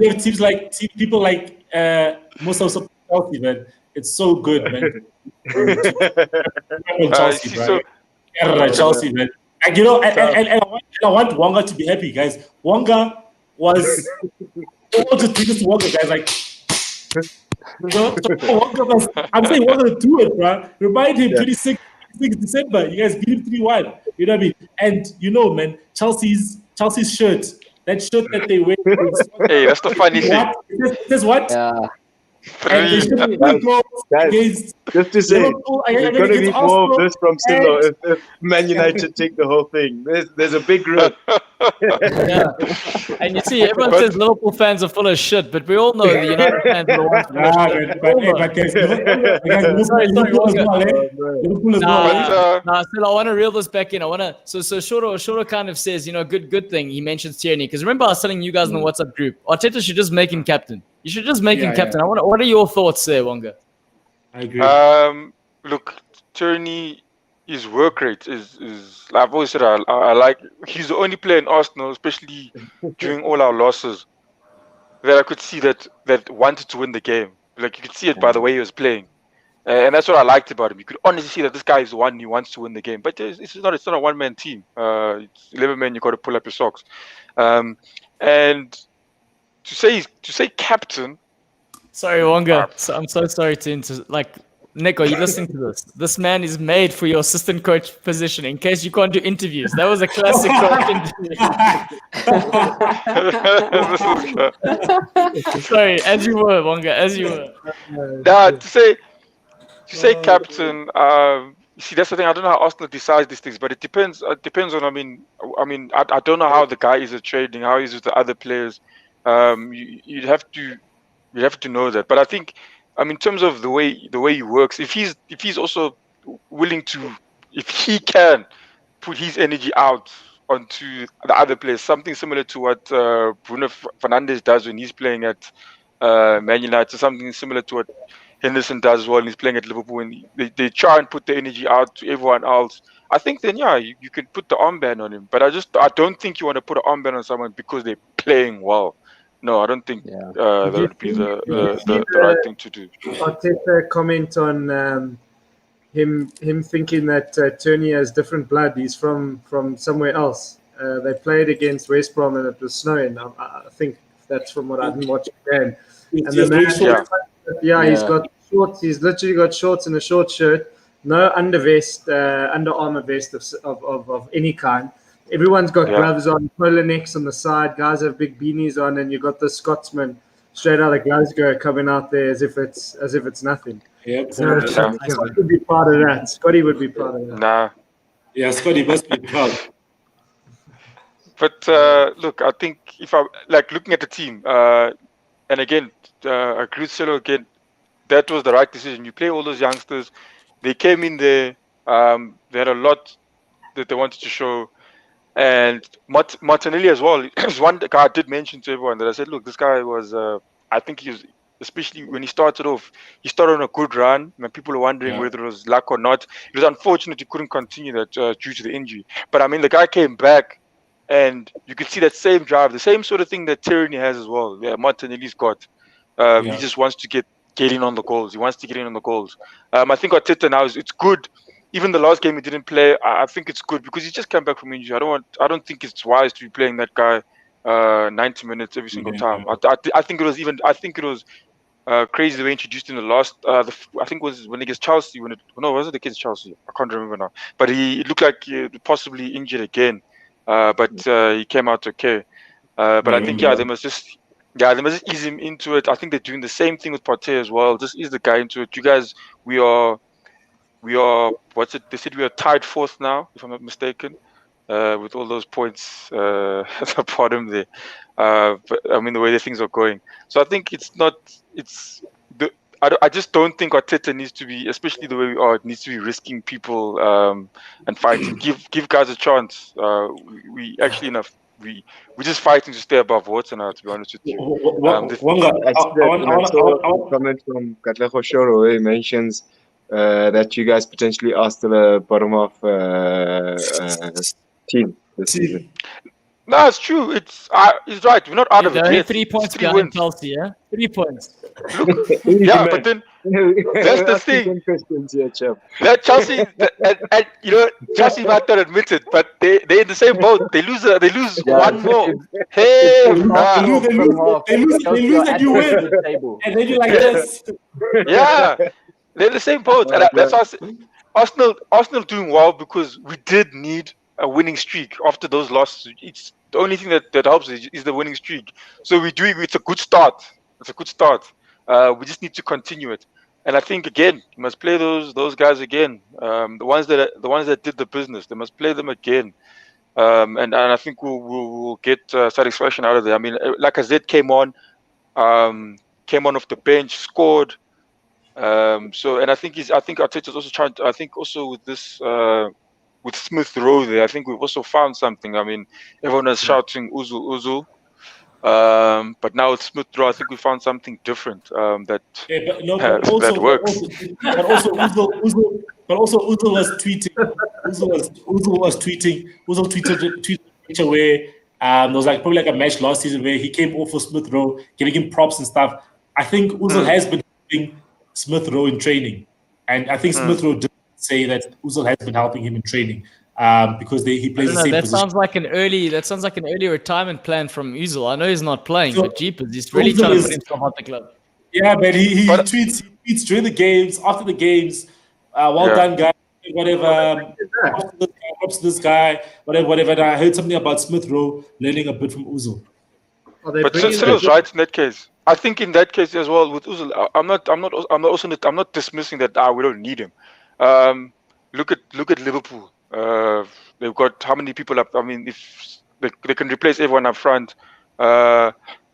you have teams like people like most of Chelsea, man, it's so good, man. Chelsea, bro. Chelsea, man. And I want Wanga to be happy, guys. Wanga was. I want to take this to Wanga, guys. Like, I'm saying Wanga to do it, bro. Remind him 26 December. You guys beat him 3-1. You know what I mean? And man, Chelsea's shirt, that shirt that they wear. Hey, that's the funny thing. It says what? Yeah. And they 3. shouldn't Guys, go guys, against just to say, Liverpool there's and going to be against more of Arsenal. this from Silo if Man United take the whole thing. There's a big risk. Yeah. And you see, everyone says Liverpool fans are full of shit, but we all know the United fans are the ones full of Nah, shit. but guys, Liverpool Sorry, as Wonga. well, eh? Liverpool as well, eh? Nah, still, I want to reel this back in. I want to. So Shorter kind of says, good thing he mentions Tierney, because remember I was telling you guys in the WhatsApp group, Arteta should just make him captain. You should just make him captain. What are your thoughts there, Wonga? I agree. Look, Tierney, his work rate is I've always said I like. He's the only player in Arsenal, especially during all our losses, that I could see that wanted to win the game. Like you could see it by the way he was playing, and that's what I liked about him. You could honestly see that this guy is the one who wants to win the game. But it's not a one-man team. It's 11 men. You got to pull up your socks, and to say captain. Sorry, Wonga. I'm so sorry to Nick, are you listening to this? This man is made for your assistant coach position in case you can't do interviews. That was a classic interview. Sorry, as you were, Wonga, as you were. Nah, to say captain, see, that's the thing. I don't know how Arsenal decides these things, but it depends. It depends on. I mean, I don't know how the guy is at trading, how he's with the other players. You'd have to know that. But I think, in terms of the way he works, if he's also willing to, if he can put his energy out onto the other players, something similar to what Bruno Fernandes does when he's playing at Man United, something similar to what Henderson does as well when he's playing at Liverpool, when they try and put the energy out to everyone else. I think then you can put the armband on him, but I don't think you want to put an armband on someone because they're playing well. No, I don't think that would be the right thing to do. Arteta comment on him thinking that Tierney has different blood. He's from somewhere else. They played against West Brom and it was snowing. I think that's from what I didn't watch again. And the man, he's got shorts. He's literally got shorts and a short shirt, no undervest, Under Armour vest of any kind. Everyone's got gloves on, polar necks on the side. Guys have big beanies on, and you got the Scotsman straight out of Glasgow coming out there as if it's nothing. Yeah, Scotty would be proud of that. Scotty would be proud of that. Nah. Yeah, Scotty must be proud. But look, I think if I looking at the team, and again, I agree with Silo again. That was the right decision. You play all those youngsters. They came in there. They had a lot that they wanted to show. And Martinelli as well is one guy I did mention to everyone that I said, look, this guy was, I think he was, especially when he started off, he started on a good run. When people were wondering whether it was luck or not. It was unfortunate he couldn't continue that due to the injury. But the guy came back and you could see that same drive, the same sort of thing that Tierney has as well. Yeah, Martinelli's got. He just wants to get in on the goals. He wants to get in on the goals. I think Arteta now it's good. Even the last game he didn't play, I think it's good because he just came back from injury. I don't think it's wise to be playing that guy 90 minutes every single time. I think it was crazy the way he introduced him the last. I think it was when against Chelsea. Was it against Chelsea? I can't remember now. But it looked like he possibly injured again. But he came out okay. But I think they must just ease him into it. I think they're doing the same thing with Partey as well. Just ease the guy into it. You guys, we are. What's it? They said we are tied fourth now, if I'm not mistaken, with all those points at the bottom there. But the way the things are going. So I think I just don't think Arteta needs to be, especially the way we are, it needs to be risking people and fighting. Give guys a chance. We're just fighting to stay above water now, to be honest with you. I saw a comment from Katlego Shoro where he mentions that you guys potentially are still a bottom of team this season. No, it's true. He's right. We're not out of it yet. 3 points behind Chelsea, yeah? 3 points. Look, but then that's the thing. That Chelsea, Chelsea might not admit it, but they're in the same boat. They lose one more. Hey, they lose and you win, and then you're like this. Yeah. They're in the same boat. And that's Arsenal doing well because we did need a winning streak after those losses. It's the only thing that helps is the winning streak. So we're doing. It's a good start. We just need to continue it. And I think again, you must play those guys again. The ones that did the business, they must play them again. And I think we'll get satisfaction out of it. I mean, Lacazette came on off the bench, scored. So, and I think Arteta's also trying to, I think also with this with Smith Rowe there, I think we've also found something. I mean, everyone is shouting Uzu. But now it's Smith Rowe. I think we found something different that that works. But also Uzil was tweeting. Uzil tweeted a picture where there was like probably like a match last season where he came off for Smith Rowe, giving him props and stuff. I think Uzil has been helping Smith Rowe in training, and I think Smith Rowe did say that Uzil has been helping him in training because he plays the same that position. Sounds like an early retirement plan from Uzil. I know he's not playing, but jeepers, he's really trying to put himself out the club. Yeah, but he tweets during the games, after the games. Well done, guys. Whatever. Props to this guy. Whatever. And I heard something about Smith Rowe learning a bit from Uzil. But Silo's right in that case. I think in that case as well with Uzil, I'm not dismissing that we don't need him. Look at Liverpool. They've got how many people up? I mean, if they can replace everyone up front.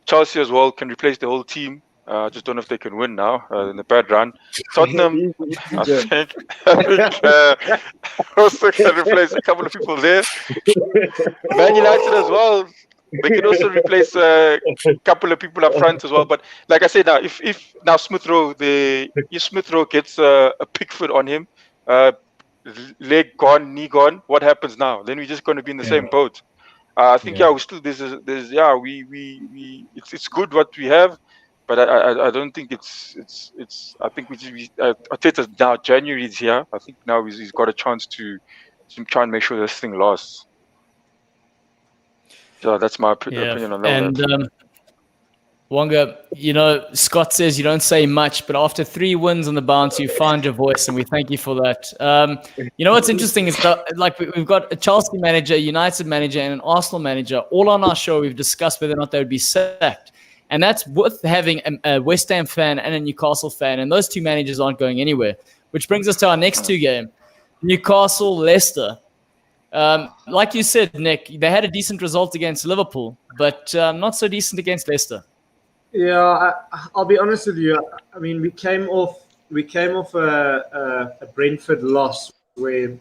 Chelsea as well can replace the whole team. I just don't know if they can win now in the bad run. Tottenham, I think also can replace a couple of people there. Man United as well. They can also replace a couple of people up front as well. But like I said, now if now Smith Rowe gets a Pickford on him, leg gone, knee gone, what happens now? Then we're just going to be in the same boat. I think we still it's good what we have. But I don't think it's. I think Arteta's now January is here. I think now he's got a chance to try and make sure this thing lasts. So that's my opinion on that. And Wonga, Scott says you don't say much, but after 3 wins on the bounce, you find your voice, and we thank you for that. What's interesting is that, like, we've got a Chelsea manager, a United manager, and an Arsenal manager all on our show. We've discussed whether or not they would be sacked. And that's with having a West Ham fan and a Newcastle fan. And those 2 managers aren't going anywhere. Which brings us to our next 2 games. Newcastle, Leicester. Like you said, Nick, they had a decent result against Liverpool, but not so decent against Leicester. Yeah, I'll be honest with you. I mean, we came off a Brentford loss where,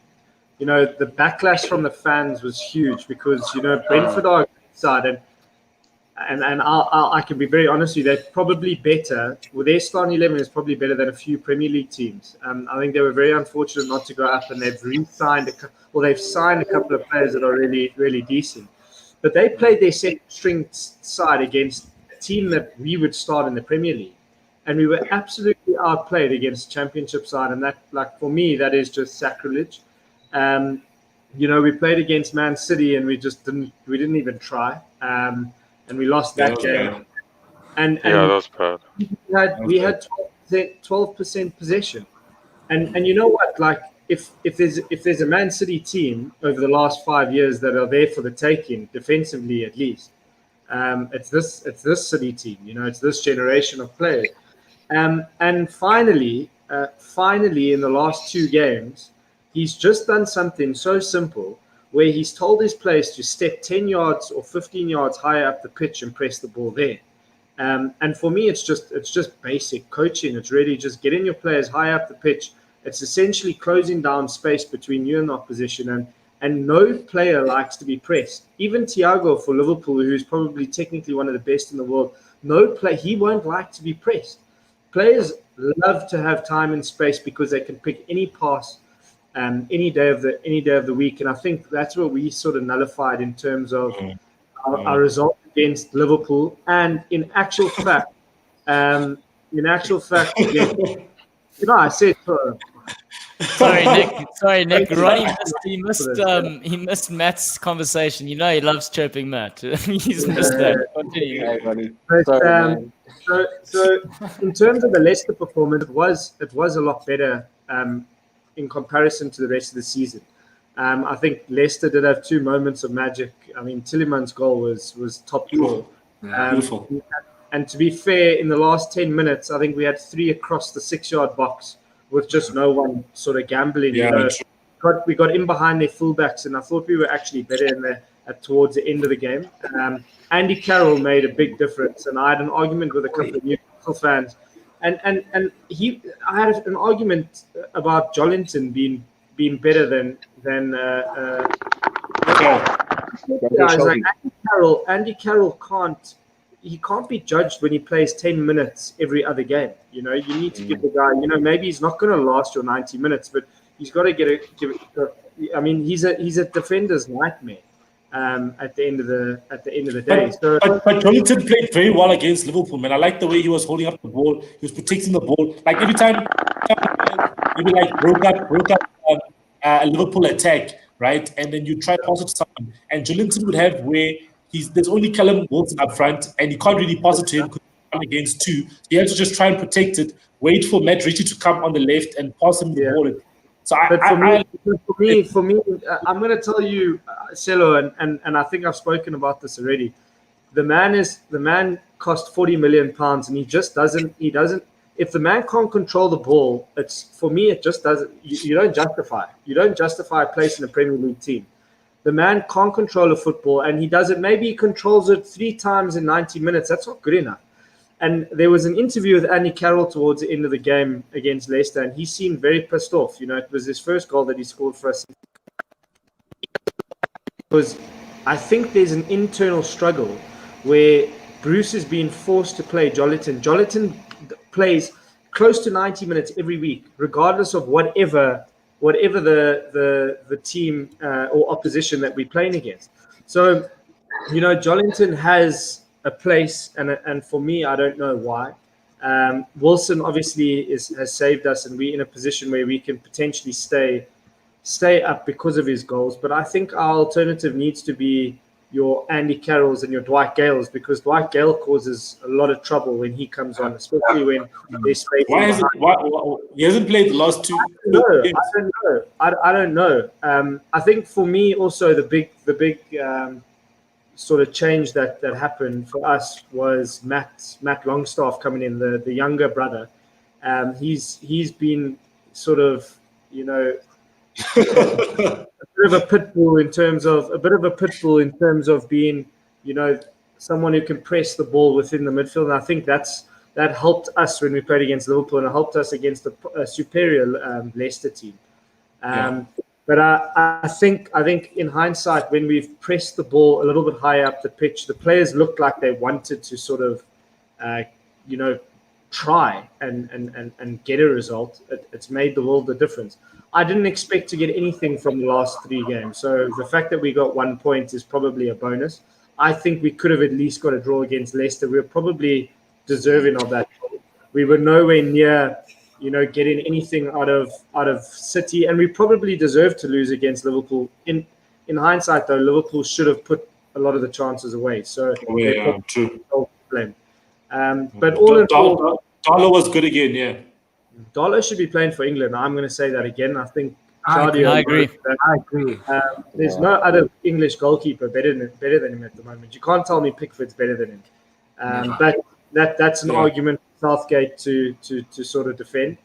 the backlash from the fans was huge because, Brentford are a good side. And I can be very honest with you, they're probably better. Well, their starting 11 is probably better than a few Premier League teams. I think they were very unfortunate not to go up, and they've signed a couple of players that are really, really decent. But they played their second string side against a team that we would start in the Premier League. And we were absolutely outplayed against Championship side. And that, like, for me, that is just sacrilege. We played against Man City and we didn't even try. And we lost that game. And that was bad. We had 12% possession. And you know what? Like, if there's a Man City team over the last 5 years that are there for the taking, defensively at least, it's this City team. It's this generation of players. And finally, in the last 2 games, he's just done something so simple, where he's told his players to step 10 yards or 15 yards higher up the pitch and press the ball there. And for me, it's just basic coaching. It's really just getting your players high up the pitch. It's essentially closing down space between you and the opposition. And no player likes to be pressed. Even Thiago for Liverpool, who's probably technically one of the best in the world, he won't like to be pressed. Players love to have time and space because they can pick any pass any day of the week, and I think that's what we sort of nullified in terms of our result against Liverpool. And in actual fact, again, I said. Sorry, Nick. Ronnie he missed Matt's conversation. He loves chirping Matt. He's missed that. Continue. So in terms of the Leicester performance, it was a lot better. In comparison to the rest of the season. I think Leicester did have 2 moments of magic. I mean, Tielemans' goal was top draw. Beautiful. And to be fair, in the last 10 minutes, I think we had 3 across the 6-yard box with just no one sort of gambling. Yeah, We got in behind their fullbacks, and I thought we were actually better in there towards the end of the game. Andy Carroll made a big difference, and I had an argument with a couple of Newcastle fans, and I had an argument about Jolinton being better than guys like Andy Carroll can't be judged when he plays 10 minutes every other game. You need to give the guy, maybe he's not going to last your 90 minutes, but he's got to give it. I mean, he's a defender's nightmare at the end of the day. But Jolinton played very well against Liverpool, man. I like the way he was holding up the ball. He was protecting the ball. Like every time, maybe like broke up a Liverpool attack, right? And then you try to pass it to someone, and Jolinton would have where there's only Callum Wilson up front, and you can't really pass it to him because he's against 2. So you have to just try and protect it, wait for Matt Ritchie to come on the left and pass him the ball. So for me, I'm going to tell you, Celo, and I think I've spoken about this already. The man cost £40 million, and he doesn't. If the man can't control the ball, it just doesn't. You don't justify. You don't justify a place in a Premier League team. The man can't control a football, and he does it. Maybe he controls it 3 times in 90 minutes. That's not good enough. And there was an interview with Andy Carroll towards the end of the game against Leicester, and he seemed very pissed off. It was his first goal that he scored for us. Because I think there's an internal struggle where Bruce is being forced to play Jolinton. Jolinton plays close to 90 minutes every week, regardless of whatever the team or opposition that we're playing against. So, Jolinton has a place, and for me, I don't know why. Wilson obviously has saved us, and we're in a position where we can potentially stay up because of his goals. But I think our alternative needs to be your Andy Carrolls and your Dwight Gales, because Dwight Gale causes a lot of trouble when he comes on, especially when there's space. Why he hasn't played the last 2 games? I don't know. I think for me also the big sort of change that happened for us was Matt Longstaff coming in, the younger brother. He's been sort of a bit of a pit bull in terms of being someone who can press the ball within the midfield, and I think that helped us when we played against Liverpool, and it helped us against a superior Leicester team. But I think in hindsight, when we've pressed the ball a little bit higher up the pitch, the players looked like they wanted to sort of try and get a result. It's made the world a difference. I didn't expect to get anything from the last 3 games. So the fact that we got 1 point is probably a bonus. I think we could have at least got a draw against Leicester. We were probably deserving of that. We were nowhere near, getting anything out of City, and we probably deserved to lose against Liverpool. In hindsight, though, Liverpool should have put a lot of the chances away. So true. Blame. But all in all, Darlow was good again. Yeah. Darlow should be playing for England. I'm going to say that again. I think I agree. There's no other English goalkeeper better than him at the moment. You can't tell me Pickford's better than him. But that's an argument for Southgate to sort of defend.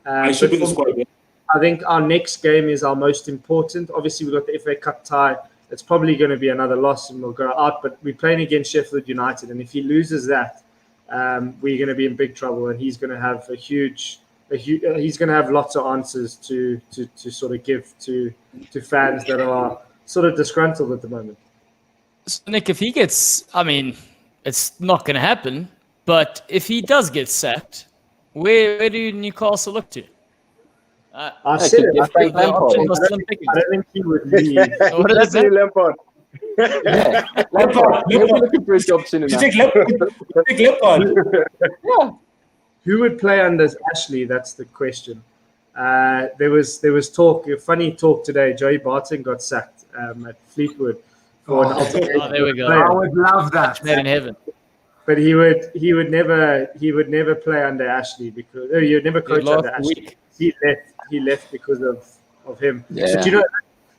I should be the squad. I think our next game is our most important. Obviously, we've got the FA Cup tie. It's probably going to be another loss and we'll go out. But we're playing against Sheffield United, and if he loses that, we're going to be in big trouble, and he's going to have he's going to have lots of answers to sort of give to fans that are sort of disgruntled at the moment. So Nick, if he gets, it's not going to happen, but if he does get sacked, where do Newcastle look to? I said it. I don't think he would leave. What is that? Lampard. Yeah. Lampard. We're looking for a job soon enough. You take Lampard. Yeah. Who would play under Ashley? That's the question. There was talk, a funny talk today. Joey Barton got sacked at Fleetwood for an altercation. Oh, there we go. I would love that. Made in heaven. But he would never play under Ashley because he would never coach under Ashley. He left because of him. Yeah. But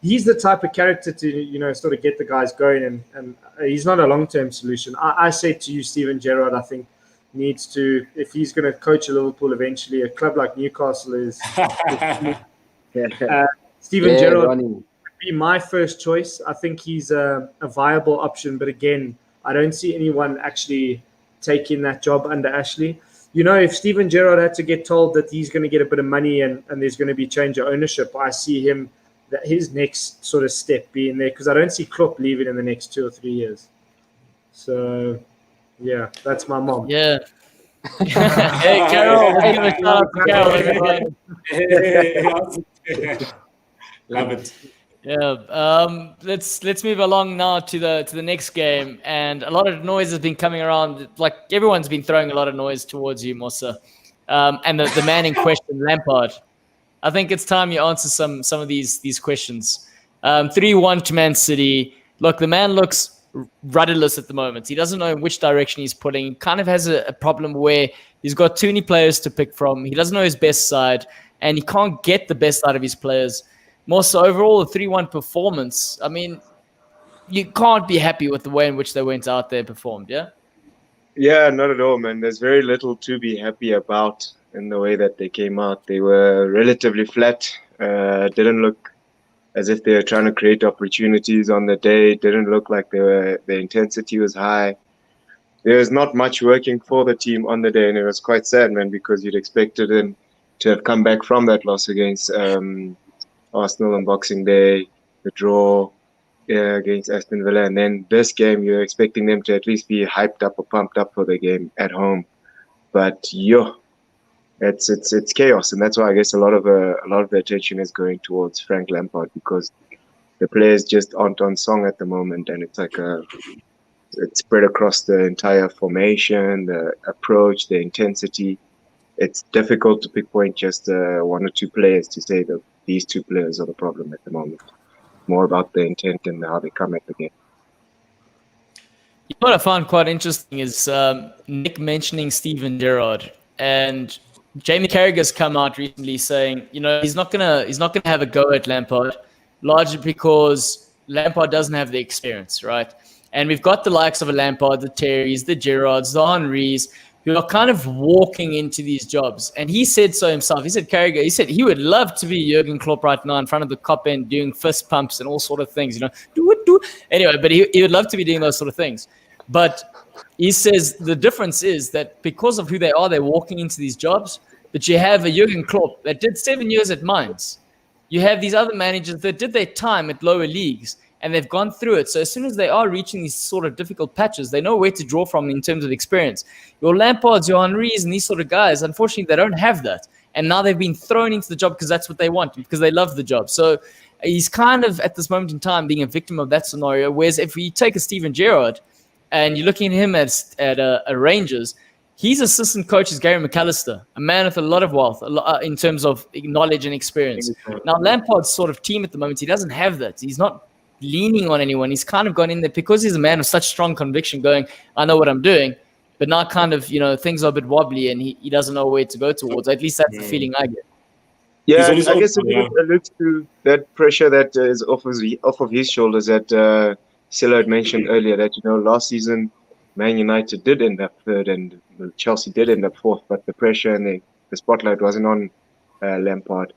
he's the type of character to sort of get the guys going, and he's not a long-term solution. I say to you, Steven Gerrard, I think needs to, if he's going to coach a Liverpool eventually, a club like Newcastle is. Steven Gerrard Ronnie. would be my first choice. I think he's a viable option, but again, I don't see anyone actually taking that job under Ashley. You know, if Steven Gerrard had to get told that he's going to get a bit of money and there's going to be change of ownership, I see him, that his next sort of step being there, because I don't see Klopp leaving in the next 2 or 3 years. So, yeah, that's my mom. Yeah. Hey, Carol. Let's give a shout out to Carol, everyone. Love it. Yeah. Let's move along now to the next game, and a lot of noise has been coming around. Like everyone's been throwing a lot of noise towards you, Mosa, and the man in question, Lampard. I think it's time you answer some of these questions. 3-1 to Man City. Look, the man looks rudderless at the moment. He doesn't know in which direction he's putting. He kind of has a problem where he's got too many players to pick from. He doesn't know his best side, and he can't get the best out of his players. More so, overall, a 3-1 performance. I mean, you can't be happy with the way in which they went out there and performed, yeah? Yeah, not at all, man. There's very little to be happy about in the way that they came out. They were relatively flat. Didn't look as if they were trying to create opportunities on the day. Didn't look like the intensity was high. There was not much working for the team on the day, and it was quite sad, man, because you'd expected them to have come back from that loss against Arsenal on Boxing Day, the draw against Aston Villa, and then this game, you're expecting them to at least be hyped up or pumped up for the game at home. But it's chaos, and that's why I guess a lot of the attention is going towards Frank Lampard, because the players just aren't on song at the moment, and it's like it's spread across the entire formation, the approach, the intensity. It's difficult to pinpoint just 1 or 2 players to say that these 2 players are the problem at the moment. More about the intent and how they come at the game. What I found quite interesting is Nick mentioning Steven Gerrard, and Jamie Carragher's come out recently saying, you know, he's not gonna have a go at Lampard, largely because Lampard doesn't have the experience, right? And we've got the likes of a Lampard, the Terrys, the Gerrards, the Henrys, who are kind of walking into these jobs. And he said so himself. He said, Carragher, he said he would love to be Jurgen Klopp right now in front of the cop end doing fist pumps and all sort of things, you know. Do it. Anyway, but he would love to be doing those sort of things. But he says the difference is that because of who they are, they're walking into these jobs. But you have a Jurgen Klopp that did 7 years at Mainz. You have these other managers that did their time at lower leagues, and they've gone through it. So as soon as they are reaching these sort of difficult patches, they know where to draw from in terms of experience. Your Lampards, your Henrys, and these sort of guys, unfortunately, they don't have that. And now they've been thrown into the job because that's what they want, because they love the job. So he's kind of, at this moment in time, being a victim of that scenario. Whereas if you take a Steven Gerrard and you're looking at him at Rangers, his assistant coach is Gary McAllister, a man with a lot of wealth in terms of knowledge and experience. Now, Lampard's sort of team at the moment, he doesn't have that. He's not leaning on anyone. He's kind of gone in there because he's a man of such strong conviction going, I know what I'm doing. But now kind of, you know, things are a bit wobbly and he doesn't know where to go towards. At least that's the feeling I get. Yeah, I guess it alludes to that pressure that is off of his shoulders that Silla had mentioned earlier, that, you know, last season Man United did end up third and Chelsea did end up fourth, but the pressure and the spotlight wasn't on Lampard.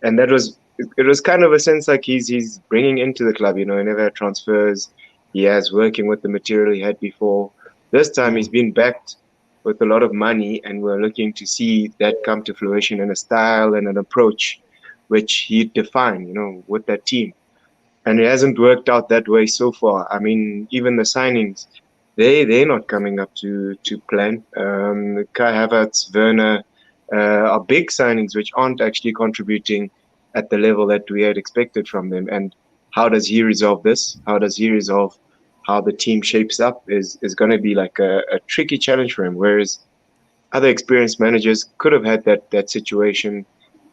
And that was, it was kind of a sense like he's bringing into the club, you know, he never had transfers. He has working with the material he had before. This time he's been backed with a lot of money, and we're looking to see that come to fruition in a style and an approach which he'd define, you know, with that team. And it hasn't worked out that way so far. I mean, even the signings, they're not coming up to plan. Kai Havertz, Werner are big signings which aren't actually contributing at the level that we had expected from them. And how does he resolve this? How does he resolve how the team shapes up is going to be like a tricky challenge for him. Whereas other experienced managers could have had that situation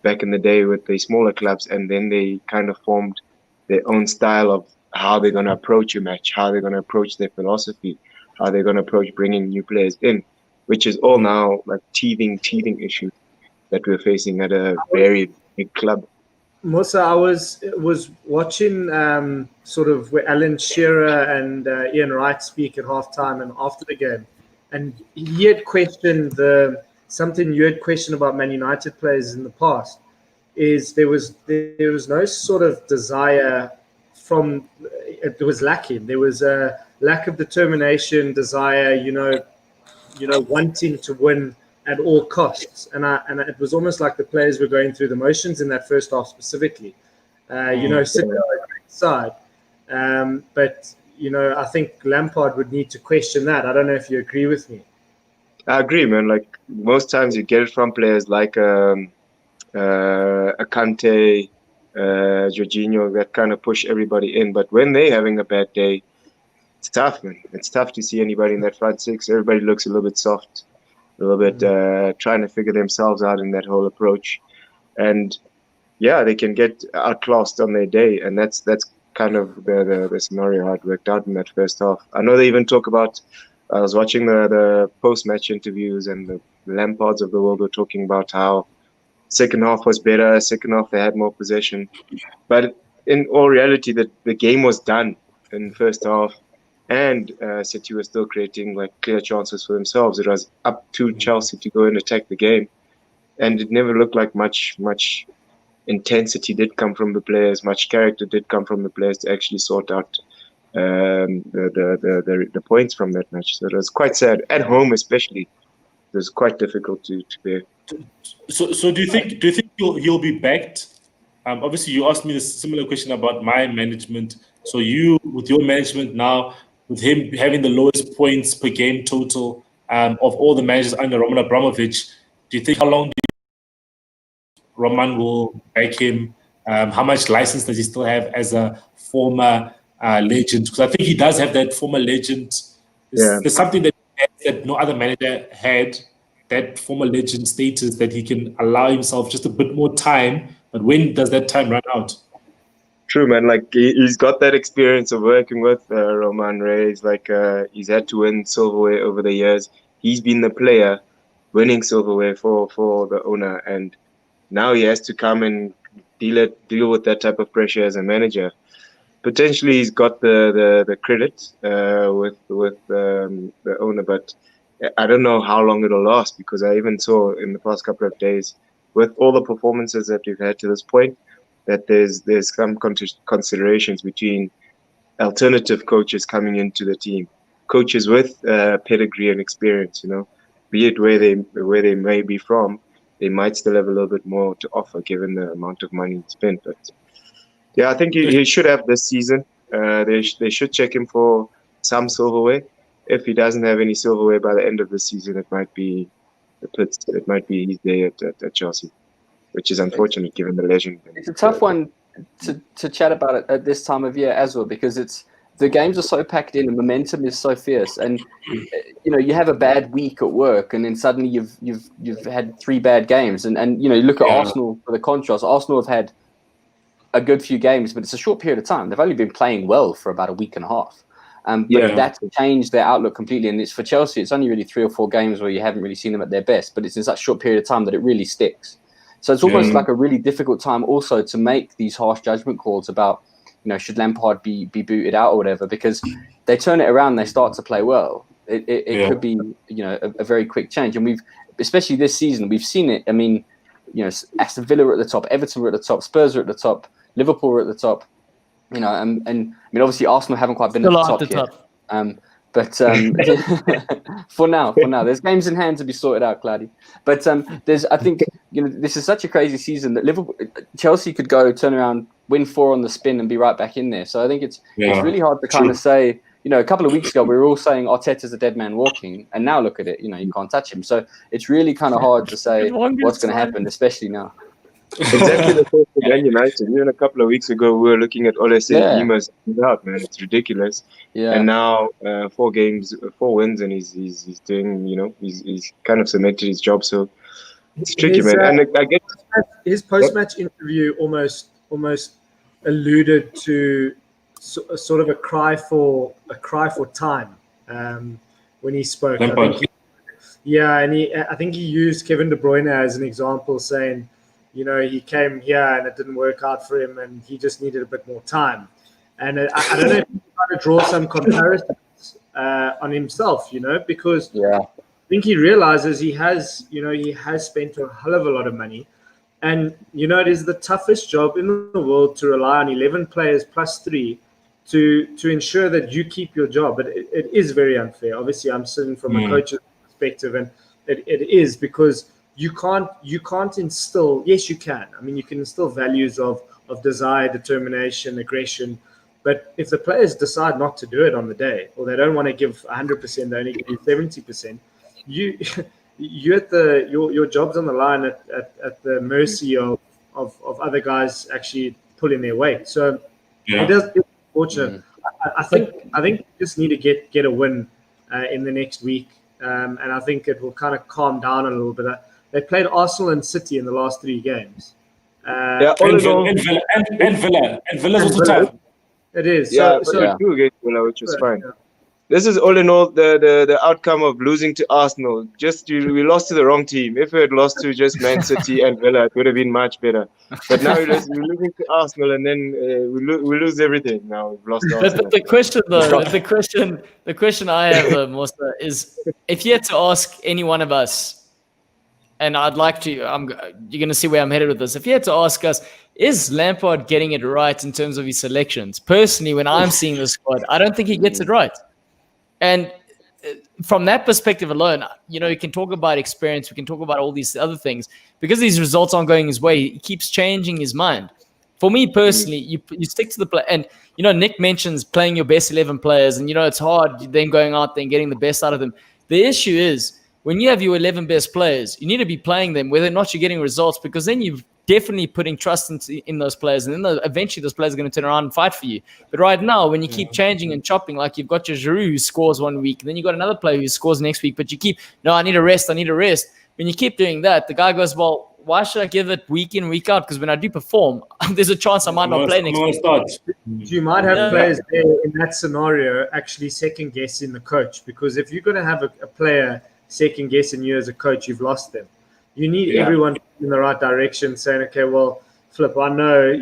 back in the day with the smaller clubs, and then they kind of formed their own style of how they're going to approach a match, how they're going to approach their philosophy, how they're going to approach bringing new players in, which is all now like teething issues that we're facing at a very big club. Musa, I was watching sort of where Alan Shearer and Ian Wright speak at halftime and after the game, he had questioned something you had questioned about Man United players in the past. Is there was no sort of desire from it was lacking. There was a lack of determination, desire, wanting to win at all costs, and it was almost like the players were going through the motions in that first half specifically. Sitting on the great side, but I think Lampard would need to question that. I don't know if you agree with me. I agree, man. Like most times, you get it from players like a Kante, Jorginho, that kind of push everybody in. But when they're having a bad day, it's tough, man. It's tough to see anybody in that front six. Everybody looks a little bit soft, a little bit trying to figure themselves out in that whole approach. And yeah, they can get outclassed on their day, and that's kind of the scenario how it worked out in that first half. I know they even talk about. I was watching the post-match interviews, and the Lampards of the world were talking about how second half was better. Second half they had more possession, but in all reality, the game was done in the first half, and City was still creating like clear chances for themselves. It was up to Chelsea to go and attack the game, and it never looked like much intensity did come from the players. Much character did come from the players to actually sort out the points from that match. So it was quite sad at home, especially. It was quite difficult to bear. So do you think he'll be backed? Obviously, you asked me this similar question about my management. So you, with your management now, with him having the lowest points per game total of all the managers under Roman Abramovich, do you think how long Roman will back him? How much license does he still have as a former legend? Because I think he does have that former legend. There's something that no other manager had, that former legend status, that he can allow himself just a bit more time. But when does that time run out? True, man. Like he's got that experience of working with Roman Reis. Like he's had to win silverware over the years. He's been the player winning silverware for the owner, and now he has to come and deal with that type of pressure as a manager. Potentially, he's got the credit with the owner, but I don't know how long it'll last, because I even saw in the past couple of days, with all the performances that we've had to this point, that there's some considerations between alternative coaches coming into the team, coaches with pedigree and experience. Be it where they may be from, they might still have a little bit more to offer given the amount of money spent. But yeah, I think he should have this season. They should check him for some silverware. If he doesn't have any silverware by the end of the season, it might be his day at Chelsea, which is unfortunate given the legend. It's a tough one to chat about it at this time of year as well, because the games are so packed in and momentum is so fierce, and you have a bad week at work, and then suddenly you've had 3 bad games, and you look at Arsenal for the contrast. Arsenal have had a good few games, but it's a short period of time. They've only been playing well for about a week and a half. But that's changed their outlook completely. And it's for Chelsea, it's only really 3 or 4 games where you haven't really seen them at their best, but it's in such a short period of time that it really sticks. So it's almost like a really difficult time also to make these harsh judgment calls about, should Lampard be booted out or whatever, because they turn it around, they start to play well. It could be, a very quick change. And especially this season, we've seen it. I mean, Aston Villa were at the top, Everton were at the top, Spurs were at the top, Liverpool were at the top. And I mean, obviously Arsenal haven't quite been Still at the top yet. But for now, there's games in hand to be sorted out, Cloudy. But I think this is such a crazy season that Chelsea could turn around, win 4 on the spin, and be right back in there. So I think it's really hard to kind of say. A couple of weeks ago we were all saying Arteta's a dead man walking, and now look at it. You can't touch him. So it's really kind of hard to say what's going to happen, especially now. Exactly the same for Man United. Even a couple of weeks ago, we were looking at Ole saying he must be out, man. It's ridiculous. Yeah. And now 4 wins, and he's doing. He's kind of cemented his job. So it's tricky, man. And I guess his post-match interview almost alluded to sort of a cry for time when he spoke. I think he used Kevin De Bruyne as an example, saying, he came here and it didn't work out for him, and he just needed a bit more time. And I don't know if you're trying to draw some comparison, on himself, because Yeah. I think he realizes he has spent a hell of a lot of money. And, it is the toughest job in the world to rely on 11 players plus 3 to ensure that you keep your job. But it is very unfair. Obviously, I'm sitting from a coach's perspective, and it is because you can't instill. Yes, you can. I mean, you can instill values of desire, determination, aggression. But if the players decide not to do it on the day, or they don't want to give 100%, they only give you 70%, your job's on the line at the mercy of other guys actually pulling their weight. So it's unfortunate. I think you just need to get a win in the next week, and I think it will kind of calm down a little bit. They played Arsenal and City in the last 3 games. And Villa's also tough. It is. Yeah, So, but 2 against Villa, which was fine. This is all in all the outcome of losing to Arsenal. We lost to the wrong team. If we had lost to just Man City and Villa, it would have been much better. But now we're losing to Arsenal, and then we lose everything. Now we've lost Arsenal. But the question, though, the question I have, Musa, is if you had to ask any one of us, and I'd like to, you're going to see where I'm headed with this. If you had to ask us, is Lampard getting it right in terms of his selections? Personally, when I'm seeing the squad, I don't think he gets it right. And from that perspective alone, you can talk about experience. We can talk about all these other things. Because these results aren't going his way, he keeps changing his mind. For me personally, you stick to the play. And, Nick mentions playing your best 11 players. And, it's hard then going out there and getting the best out of them. The issue is when you have your 11 best players, you need to be playing them whether or not you're getting results, because then you've definitely putting trust in those players, and then eventually those players are going to turn around and fight for you. But right now, when you keep changing and chopping, like you've got your Giroud who scores 1 week, and then you've got another player who scores next week, but you keep, no, I need a rest. When you keep doing that, the guy goes, well, why should I give it week in, week out? Because when I do perform, there's a chance I might not play next week. You might have players there in that scenario actually second guessing the coach, because if you're going to have a player second guessing you as a coach, you've lost them. You need everyone in the right direction, saying, okay, well, Flip, I know,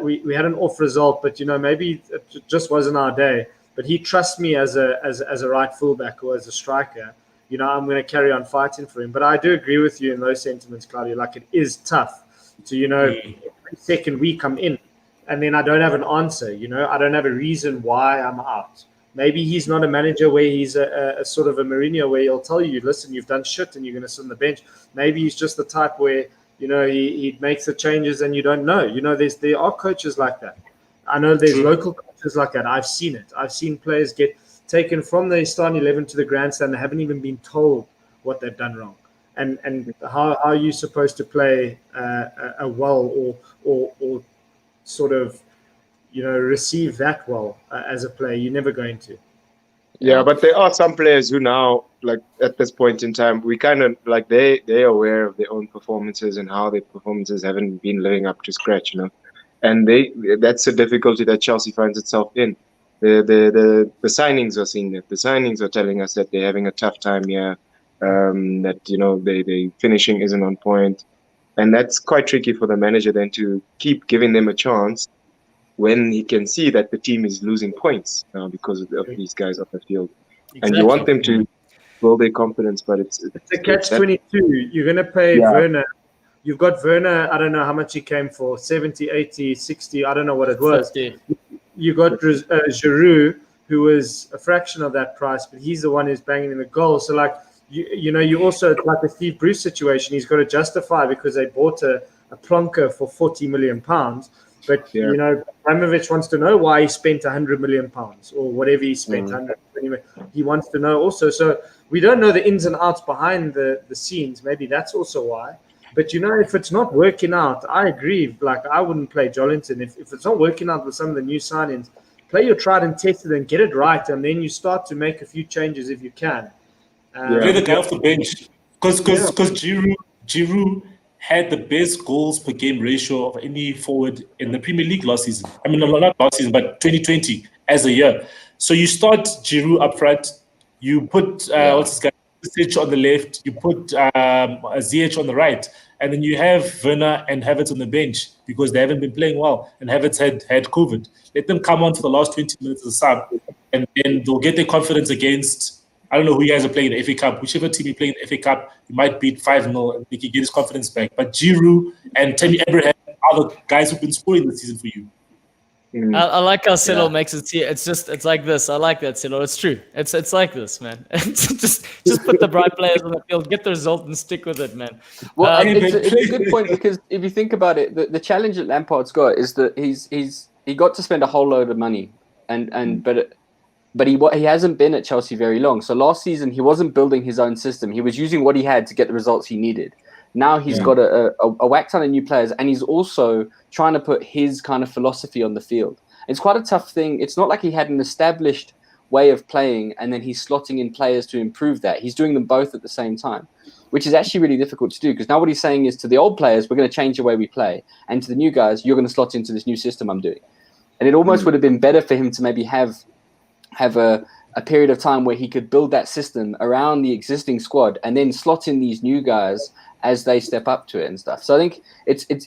we had an off result, but maybe it just wasn't our day. But he trusts me as a right fullback or as a striker. I'm going to carry on fighting for him. But I do agree with you in those sentiments, Claudia. Like, it is tough to, every second week I'm in, and then I don't have an answer. I don't have a reason why I'm out. Maybe he's not a manager where he's a sort of a Mourinho where he'll tell you, listen, you've done shit and you're going to sit on the bench. Maybe he's just the type where, he makes the changes and you don't know. There are coaches like that. I know there's local coaches like that. I've seen it. I've seen players get taken from the starting 11 to the grandstand. They haven't even been told what they've done wrong. And how are you supposed to play well or sort of, receive that well as a player? You're never going to. Yeah, but there are some players who now, like at this point in time, we kind of like they're aware of their own performances and how their performances haven't been living up to scratch, and that's a difficulty that Chelsea finds itself in. The signings are seeing that. The signings are telling us that they're having a tough time here. That they finishing isn't on point, and that's quite tricky for the manager then to keep giving them a chance when he can see that the team is losing points because of these guys off the field. Exactly. And you want them to build their confidence, but it's a catch-22. You're going to pay Werner. You've got Werner, I don't know how much he came for, 70, 80, 60, I don't know what it was. 50. You got Giroud, who was a fraction of that price, but he's the one who's banging in the goal. So, like, you also, it's like a Steve Bruce situation. He's got to justify because they bought a plonker for £40 million. But, Abramovich wants to know why he spent £100 million or whatever he spent, 120 million. He wants to know also. So we don't know the ins and outs behind the scenes. Maybe that's also why. But, if it's not working out, I agree. Like, I wouldn't play Jolinton. If it's not working out with some of the new signings, play your tried and tested and get it right. And then you start to make a few changes if you can. Play the guy off the bench. Because Giroud had the best goals per game ratio of any forward in the Premier League last season. I mean, not last season, but 2020 as a year. So you start Giroud up front. You put, what's this guy? Ziyech on the left. You put Ziyech on the right. and then you have Werner and Havertz on the bench because they haven't been playing well, and Havertz had COVID. Let them come on for the last 20 minutes as a sub, and then they'll get their confidence against, I don't know who you guys are playing in the FA Cup. Whichever team you play in the FA Cup, you might beat 5-0 and he can get his confidence back. But Giroud and Tammy Abraham are the guys who've been scoring this season for you. I like how Celo makes it see. It's like this. I like that, Celo. It's true. It's like this, man. just put the bright players on the field, get the result, and stick with it, man. Well, it's a good point because if you think about it, the challenge that Lampard's got is that he got to spend a whole load of money, but he hasn't been at Chelsea very long. So last season he wasn't building his own system. He was using what he had to get the results he needed. Now he's got a whack ton of new players, and he's also trying to put his kind of philosophy on the field. It's quite a tough thing. It's not like he had an established way of playing and then he's slotting in players to improve that. He's doing them both at the same time, which is actually really difficult to do, because now what he's saying is to the old players, we're going to change the way we play, and to the new guys, you're going to slot into this new system I'm doing. And it almost would have been better for him to maybe have a period of time where he could build that system around the existing squad and then slot in these new guys as they step up to it and stuff. So I think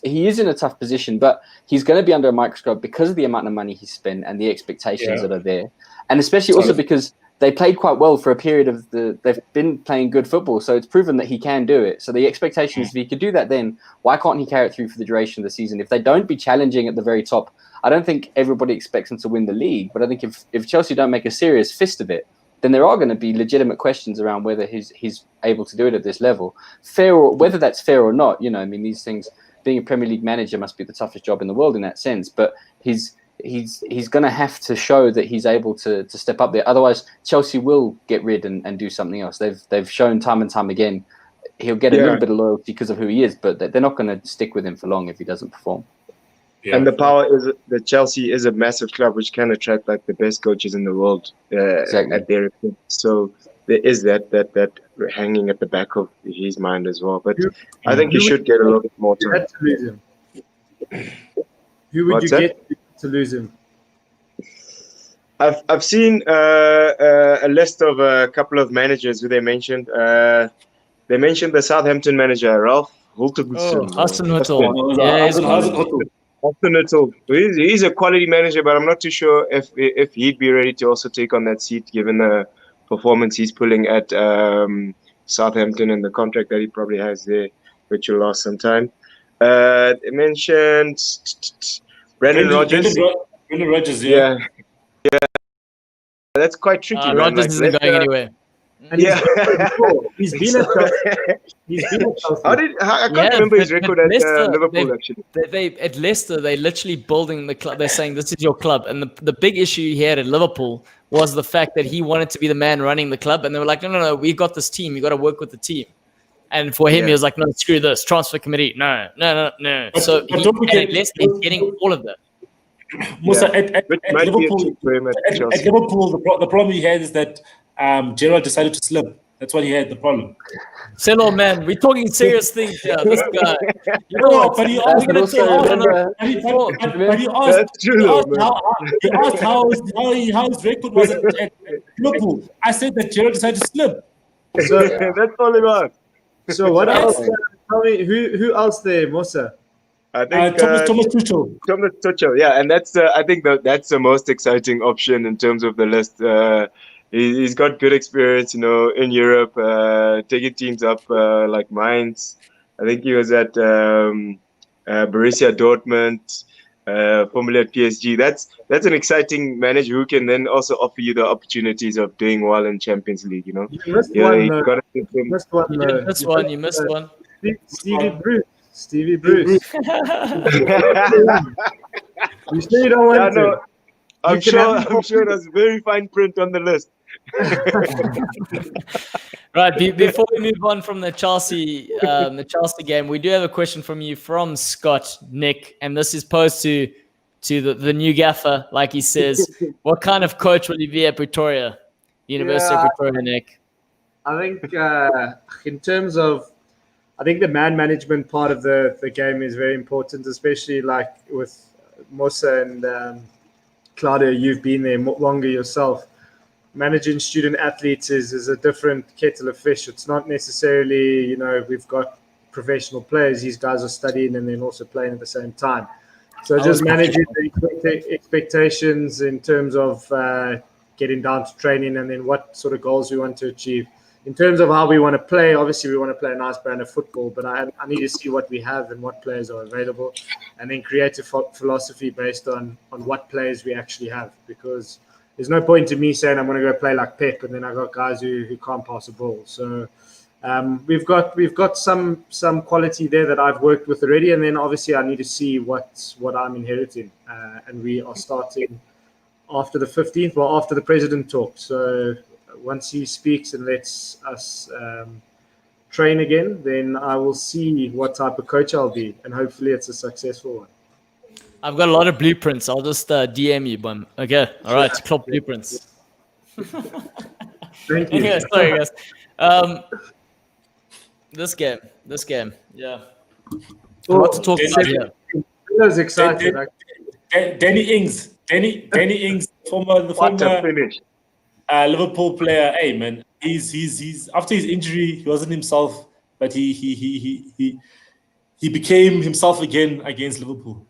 he is in a tough position, but he's going to be under a microscope because of the amount of money he spent and the expectations that are there. And especially also because they played quite well for a period of they've been playing good football. So it's proven that he can do it. So the expectation is if he could do that, then why can't he carry it through for the duration of the season? If they don't be challenging at the very top, I don't think everybody expects them to win the league. But I think if Chelsea don't make a serious fist of it, then there are going to be legitimate questions around whether he's able to do it at this level. Whether that's fair or not, I mean, these things, being a Premier League manager must be the toughest job in the world in that sense. But he's going to have to show that he's able to step up there. Otherwise, Chelsea will get rid and do something else. They've shown time and time again he'll get a little bit of loyalty because of who he is, but they're not going to stick with him for long if he doesn't perform. Yeah. And the power is that Chelsea is a massive club which can attract like the best coaches in the world at their expense. So there is that hanging at the back of his mind as well. But I think he should get a little bit more time. To lose him. Who would get to lose him? I've seen a list of a couple of managers who they mentioned. They mentioned the Southampton manager, Ralph Hultegussen. Aston Villa. He's a quality manager, but I'm not too sure if he'd be ready to also take on that seat given the performance he's pulling at Southampton and the contract that he probably has there, which will last some time. They mentioned Brendan Rodgers. Brendan Rodgers, yeah. That's quite tricky. Rodgers isn't going anywhere. And he's been at Chelsea. I can't remember his record at Liverpool, actually. At Leicester, they're literally building the club. They're saying, this is your club. And the big issue he had at Liverpool was the fact that he wanted to be the man running the club. And they were like, no, we've got this team. You got to work with the team. And for him, he was like, no, screw this. Transfer committee. No. So at Leicester, he's getting all of that. Musa, at Liverpool, the problem he had is that Gerrard decided to slip. That's what he had, the problem. Celo, man, we're talking serious things here. This guy. You know what? But he asked how his record was at Liverpool. I said that Gerrard decided to slip. So that's all about. So what else? Tell me, who else there, Musa? I think Thomas Tuchel. Thomas Tuchel, yeah, and that's I think that's the most exciting option in terms of the list. He's got good experience, in Europe, taking teams up like Mainz. I think he was at Borussia Dortmund, formerly at PSG. That's an exciting manager who can then also offer you the opportunities of doing well in Champions League. You missed one. You missed one. Stevie Bruce. You say you don't want to. I'm sure there's very fine print on the list. Right, before we move on from the Chelsea game, we do have a question from you from Scott Nick, and this is posed to the new gaffer, like he says. What kind of coach will he be at Pretoria, University of Pretoria, Nick? I think in terms of, I think the man management part of the game is very important, especially like with Musa and Claudia. You've been there longer yourself. Managing student athletes is a different kettle of fish. It's not necessarily, we've got professional players. These guys are studying and then also playing at the same time. So just managing the expectations in terms of getting down to training and then what sort of goals we want to achieve. In terms of how we want to play, obviously we want to play a nice brand of football, but I need to see what we have and what players are available, and then create a philosophy based on what players we actually have. Because there's no point in me saying I'm going to go play like Pep, and then I got guys who can't pass a ball. So we've got some quality there that I've worked with already, and then obviously I need to see what I'm inheriting, and we are starting after the 15th, well, after the president talks. So once he speaks and lets us train again, then I will see what type of coach I'll be, and hopefully it's a successful one. I've got a lot of blueprints. I'll just DM you, Bum. Okay, all right, Klopp blueprints. Thank you. Anyway, sorry, guys. This game, yeah. What to talk about here? I was excited. Danny Ings, the former finish. Liverpool player. Hey man, he's after his injury, he wasn't himself, but he became himself again against Liverpool.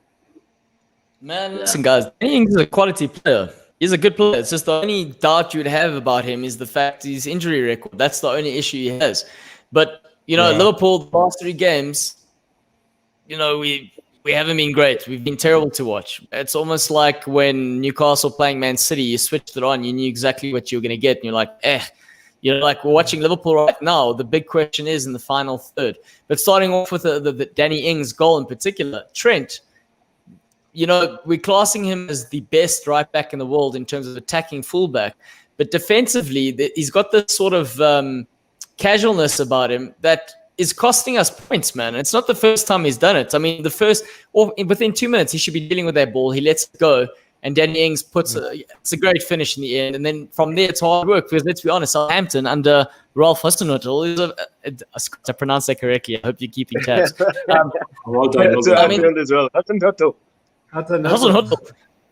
Man, listen, guys, Danny Ings is a quality player. He's a good player. It's just the only doubt you'd have about him is the fact his injury record. That's the only issue he has. But Liverpool, the last 3 games, we haven't been great. We've been terrible to watch. It's almost like when Newcastle playing Man City, you switched it on, you knew exactly what you were going to get, and you're like, like we're watching Liverpool right now. The big question is in the final third. But starting off with the Danny Ings goal in particular, Trent, we're classing him as the best right back in the world in terms of attacking fullback. But defensively, he's got this sort of casualness about him that is costing us points, man. It's not the first time he's done it. I mean, within 2 minutes, he should be dealing with that ball. He lets it go, and Danny Ings it's a great finish in the end. And then from there, it's hard work because let's be honest, Southampton under Rudolf is I pronounced that correctly. I hope you're keeping tabs. Well done. I mean, as well.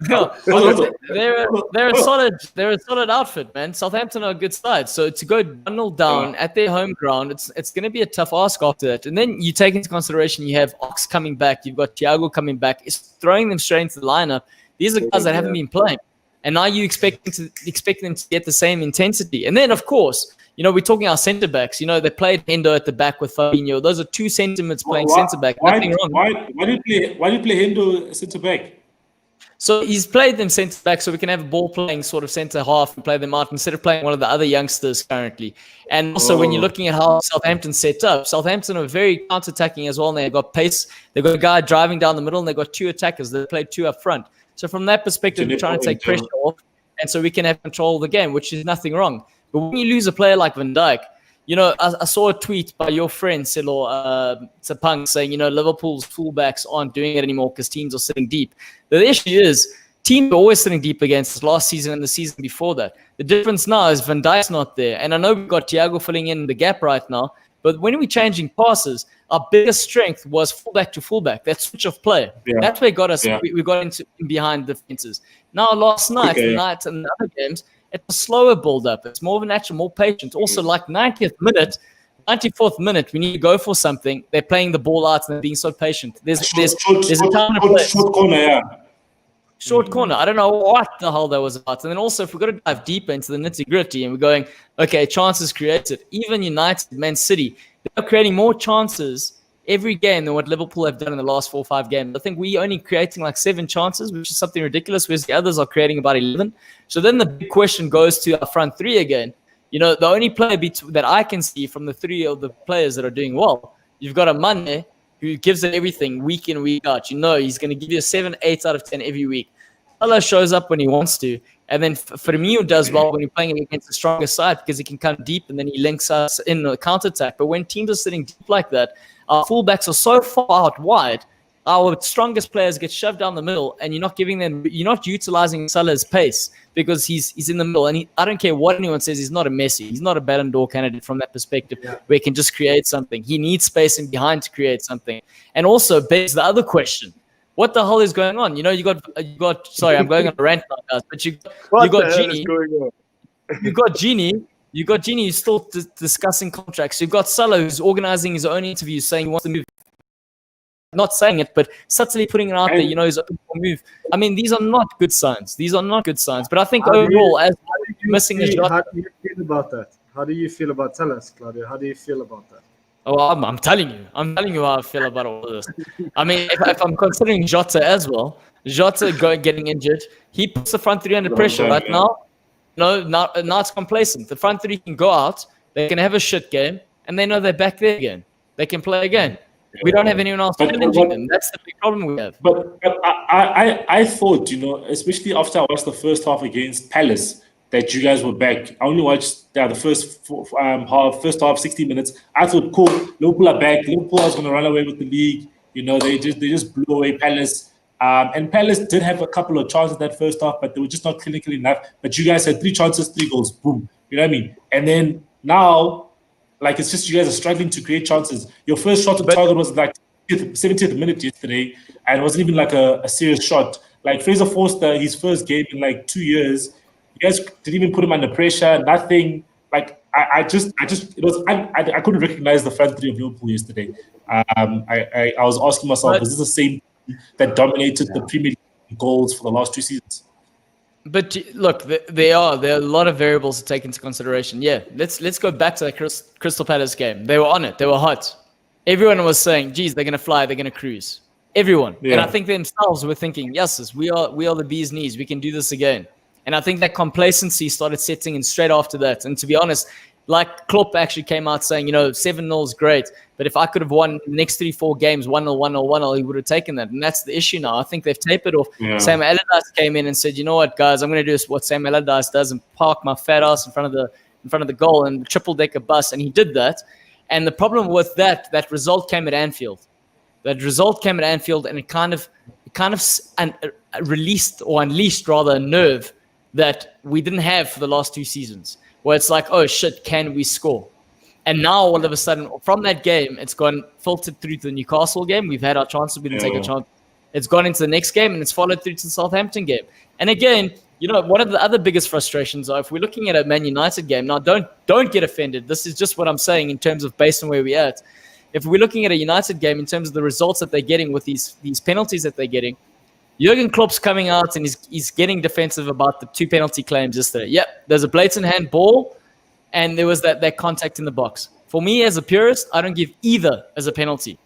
They're a solid outfit, man. Southampton are a good side. So to go 1-0 down at their home ground, it's going to be a tough ask after that. And then you take into consideration you have Ox coming back, you've got Thiago coming back. It's throwing them straight into the lineup. These are guys that haven't been playing, and now you expecting them to get the same intensity. And then of course, we're talking our centre backs. They played Hendo at the back with Fabinho. Those are 2 sentiments playing centre back. Nothing wrong. Why do you play Hendo centre back? So he's played them centre back so we can have a ball playing sort of centre half and play them out instead of playing one of the other youngsters currently. And also when you're looking at how Southampton set up, Southampton are very counter-attacking as well, and they've got pace. They've got a guy driving down the middle, and they've got 2 attackers. They played 2 up front. So from that perspective, we're trying to take pressure off, and so we can have control of the game, which is nothing wrong. But when you lose a player like Van Dijk, I saw a tweet by your friend, Silo Sapang, saying, Liverpool's fullbacks aren't doing it anymore because teams are sitting deep. The issue is teams are always sitting deep against us last season and the season before that. The difference now is Van Dijk's not there. And I know we've got Thiago filling in the gap right now, but when we're changing passes, our biggest strength was fullback to fullback, that switch of play. Yeah. That's where got us. Yeah. We got into behind the fences. Now, last night, tonight, and the other games, it's a slower build-up. It's more of a natural, more patient. Also, like 94th minute, we need to go for something. They're playing the ball out and they're being so patient. There's a time to play. Short corner, yeah. Short corner. I don't know what the hell that was about. And then also, if we've got to dive deeper into the nitty-gritty and we're going, okay, chances created. Even United, Man City, they're creating more chances every game than what Liverpool have done in the last 4 or 5 games. I think we're only creating like 7 chances, which is something ridiculous, whereas the others are creating about 11. So then the big question goes to our front 3 again. The only player that I can see from the 3 of the players that are doing well, you've got a Mane who gives it everything week in, week out. He's going to give you a 7, 8 out of 10 every week. Salah shows up when he wants to. And then Firmino does well when you're playing against the stronger side because he can come deep and then he links us in the counter-attack. But when teams are sitting deep like that, our fullbacks are so far out wide, our strongest players get shoved down the middle, and you're not utilizing Salah's pace because he's in the middle. And I don't care what anyone says, he's not a Messi. He's not a Ballon d'Or candidate from that perspective where he can just create something. He needs space in behind to create something. And also begs the other question. What the hell is going on? You got sorry, I'm going on a rant now, guys, but you got Genie. You got Genie You got Gini who's still discussing contracts. You've got Salah who's organizing his own interviews saying he wants to move. Not saying it, but subtly putting it out there, he's open for a move. I mean, these are not good signs. But I think overall, as missing a shot. How do you feel about that? How do you feel about Salah, Claudio? How do you feel about that? Oh, I'm telling you how I feel about all this. I mean, if I'm considering Jota as well, getting injured, he puts the front three under pressure right now. No, now it's complacent. The front three can go out, they can have a shit game, and they know they're back there again. They can play again. We don't have anyone else challenging them. That's the big problem we have. But I thought, especially after I watched the first half against Palace, that you guys were back. I only watched the first half, 60 minutes. I thought, cool, Liverpool are back. Liverpool was going to run away with the league. They just blew away Palace. And Palace did have a couple of chances that first half, but they were just not clinical enough. But you guys had 3 chances, 3 goals, boom. You know what I mean? And then now, it's just you guys are struggling to create chances. Your first shot on target was 70th minute yesterday, and it wasn't even a serious shot. Fraser Forster, his first game in 2 years, you guys didn't even put him under pressure. Nothing. I couldn't recognize the front three of Liverpool yesterday. I was asking myself, is this the same team that dominated the Premier League goals for the last 2 seasons? But look, there are a lot of variables to take into consideration. Yeah, let's go back to that Crystal Palace game. They were on it. They were hot. Everyone was saying, geez, they're going to fly. They're going to cruise. Everyone. Yeah. And I think themselves were thinking, yes, we are the bee's knees. We can do this again. And I think that complacency started setting in straight after that. And to be honest, Klopp actually came out saying, 7-0 is great. But if I could have won the next 3-4 games, 1-0, 1-0, 1-0, he would have taken that. And that's the issue now. I think they've tapered off. Yeah. Sam Allardyce came in and said, you know what, guys, I'm going to do what Sam Allardyce does and park my fat ass in front of the goal and triple-decker bus. And he did that. And the problem with that result came at Anfield. That result came at Anfield, and it kind of released or unleashed rather a nerve that we didn't have for the last 2 seasons, where it's like, oh shit, can we score? And now all of a sudden, from that game, it's gone filtered through to the Newcastle game. We've had our chances, we didn't take a chance. It's gone into the next game, and it's followed through to the Southampton game. And again, one of the other biggest frustrations are if we're looking at a Man United game. Now, don't get offended. This is just what I'm saying in terms of based on where we're at. If we're looking at a United game in terms of the results that they're getting with these penalties that they're getting, Jurgen Klopp's coming out and he's getting defensive about the 2 penalty claims yesterday. Yep, there's a blatant handball, and there was that contact in the box. For me, as a purist, I don't give either as a penalty.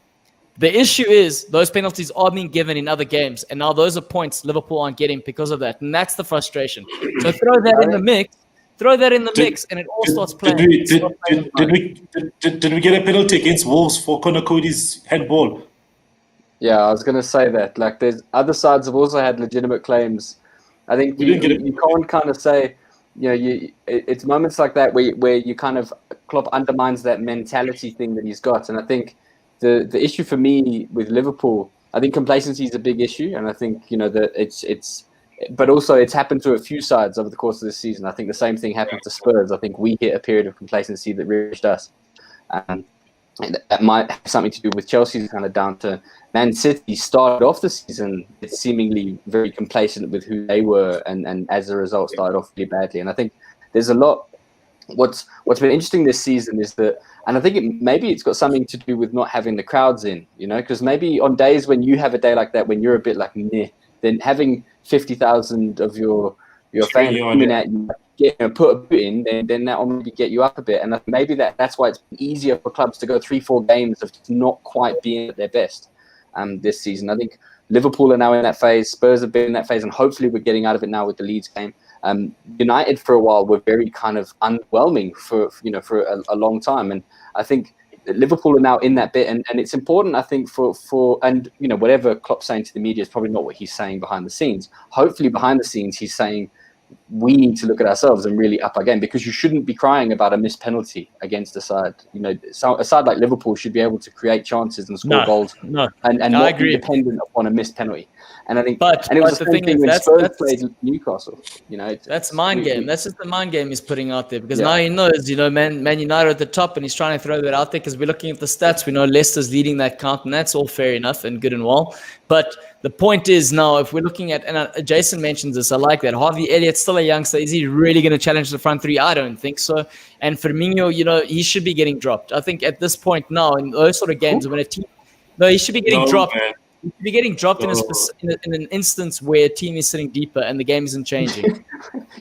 The issue is those penalties are being given in other games, and now those are points Liverpool aren't getting because of that, and that's the frustration. So throw that in the mix, and it all starts playing. Did we get a penalty against Wolves for Conor Cody's handball? Yeah, I was going to say that. There's other sides have also had legitimate claims. I think you can't kind of say, it's moments like that where you kind of Klopp undermines that mentality thing that he's got. And I think the issue for me with Liverpool, I think complacency is a big issue, and I think that but also it's happened to a few sides over the course of this season. I think the same thing happened to Spurs. I think we hit a period of complacency that reached us. And that might have something to do with Chelsea's kind of down to Man City started off the season seemingly very complacent with who they were, and as a result started off really badly. And I think there's a lot. What's been interesting this season is that, and I think maybe it's got something to do with not having the crowds in, because maybe on days when you have a day like that, when you're a bit like meh, then having 50,000 of your fans coming at you, put a boot in, then that will maybe get you up a bit. And maybe that's why it's been easier for clubs to go 3-4 games of not quite being at their best this season. I think Liverpool are now in that phase, Spurs have been in that phase, and hopefully we're getting out of it now with the Leeds game. United for a while were very kind of underwhelming for a long time, and I think Liverpool are now in that bit, and it's important, I think, for whatever Klopp's saying to the media is probably not what he's saying behind the scenes. Hopefully behind the scenes he's saying we need to look at ourselves and really up our game, because you shouldn't be crying about a missed penalty against a side. A side like Liverpool should be able to create chances and score goals, and not be dependent upon a missed penalty. And I think, it was the same thing when Spurs played Newcastle. That's mind game. That's just the mind game he's putting out there, because now he knows, Man United at the top, and he's trying to throw that out there because we're looking at the stats. We know Leicester's leading that count, and that's all fair enough and good and well. But the point is now, if we're looking at, and Jason mentions this, I like that, Harvey Elliott's still still a youngster. Is he really going to challenge the front three? I don't think so. And Firmino, he should be getting dropped. I think at this point now, in those sort of games, when a team, he should be getting dropped. Man. He should be getting dropped in an instance where a team is sitting deeper and the game isn't changing.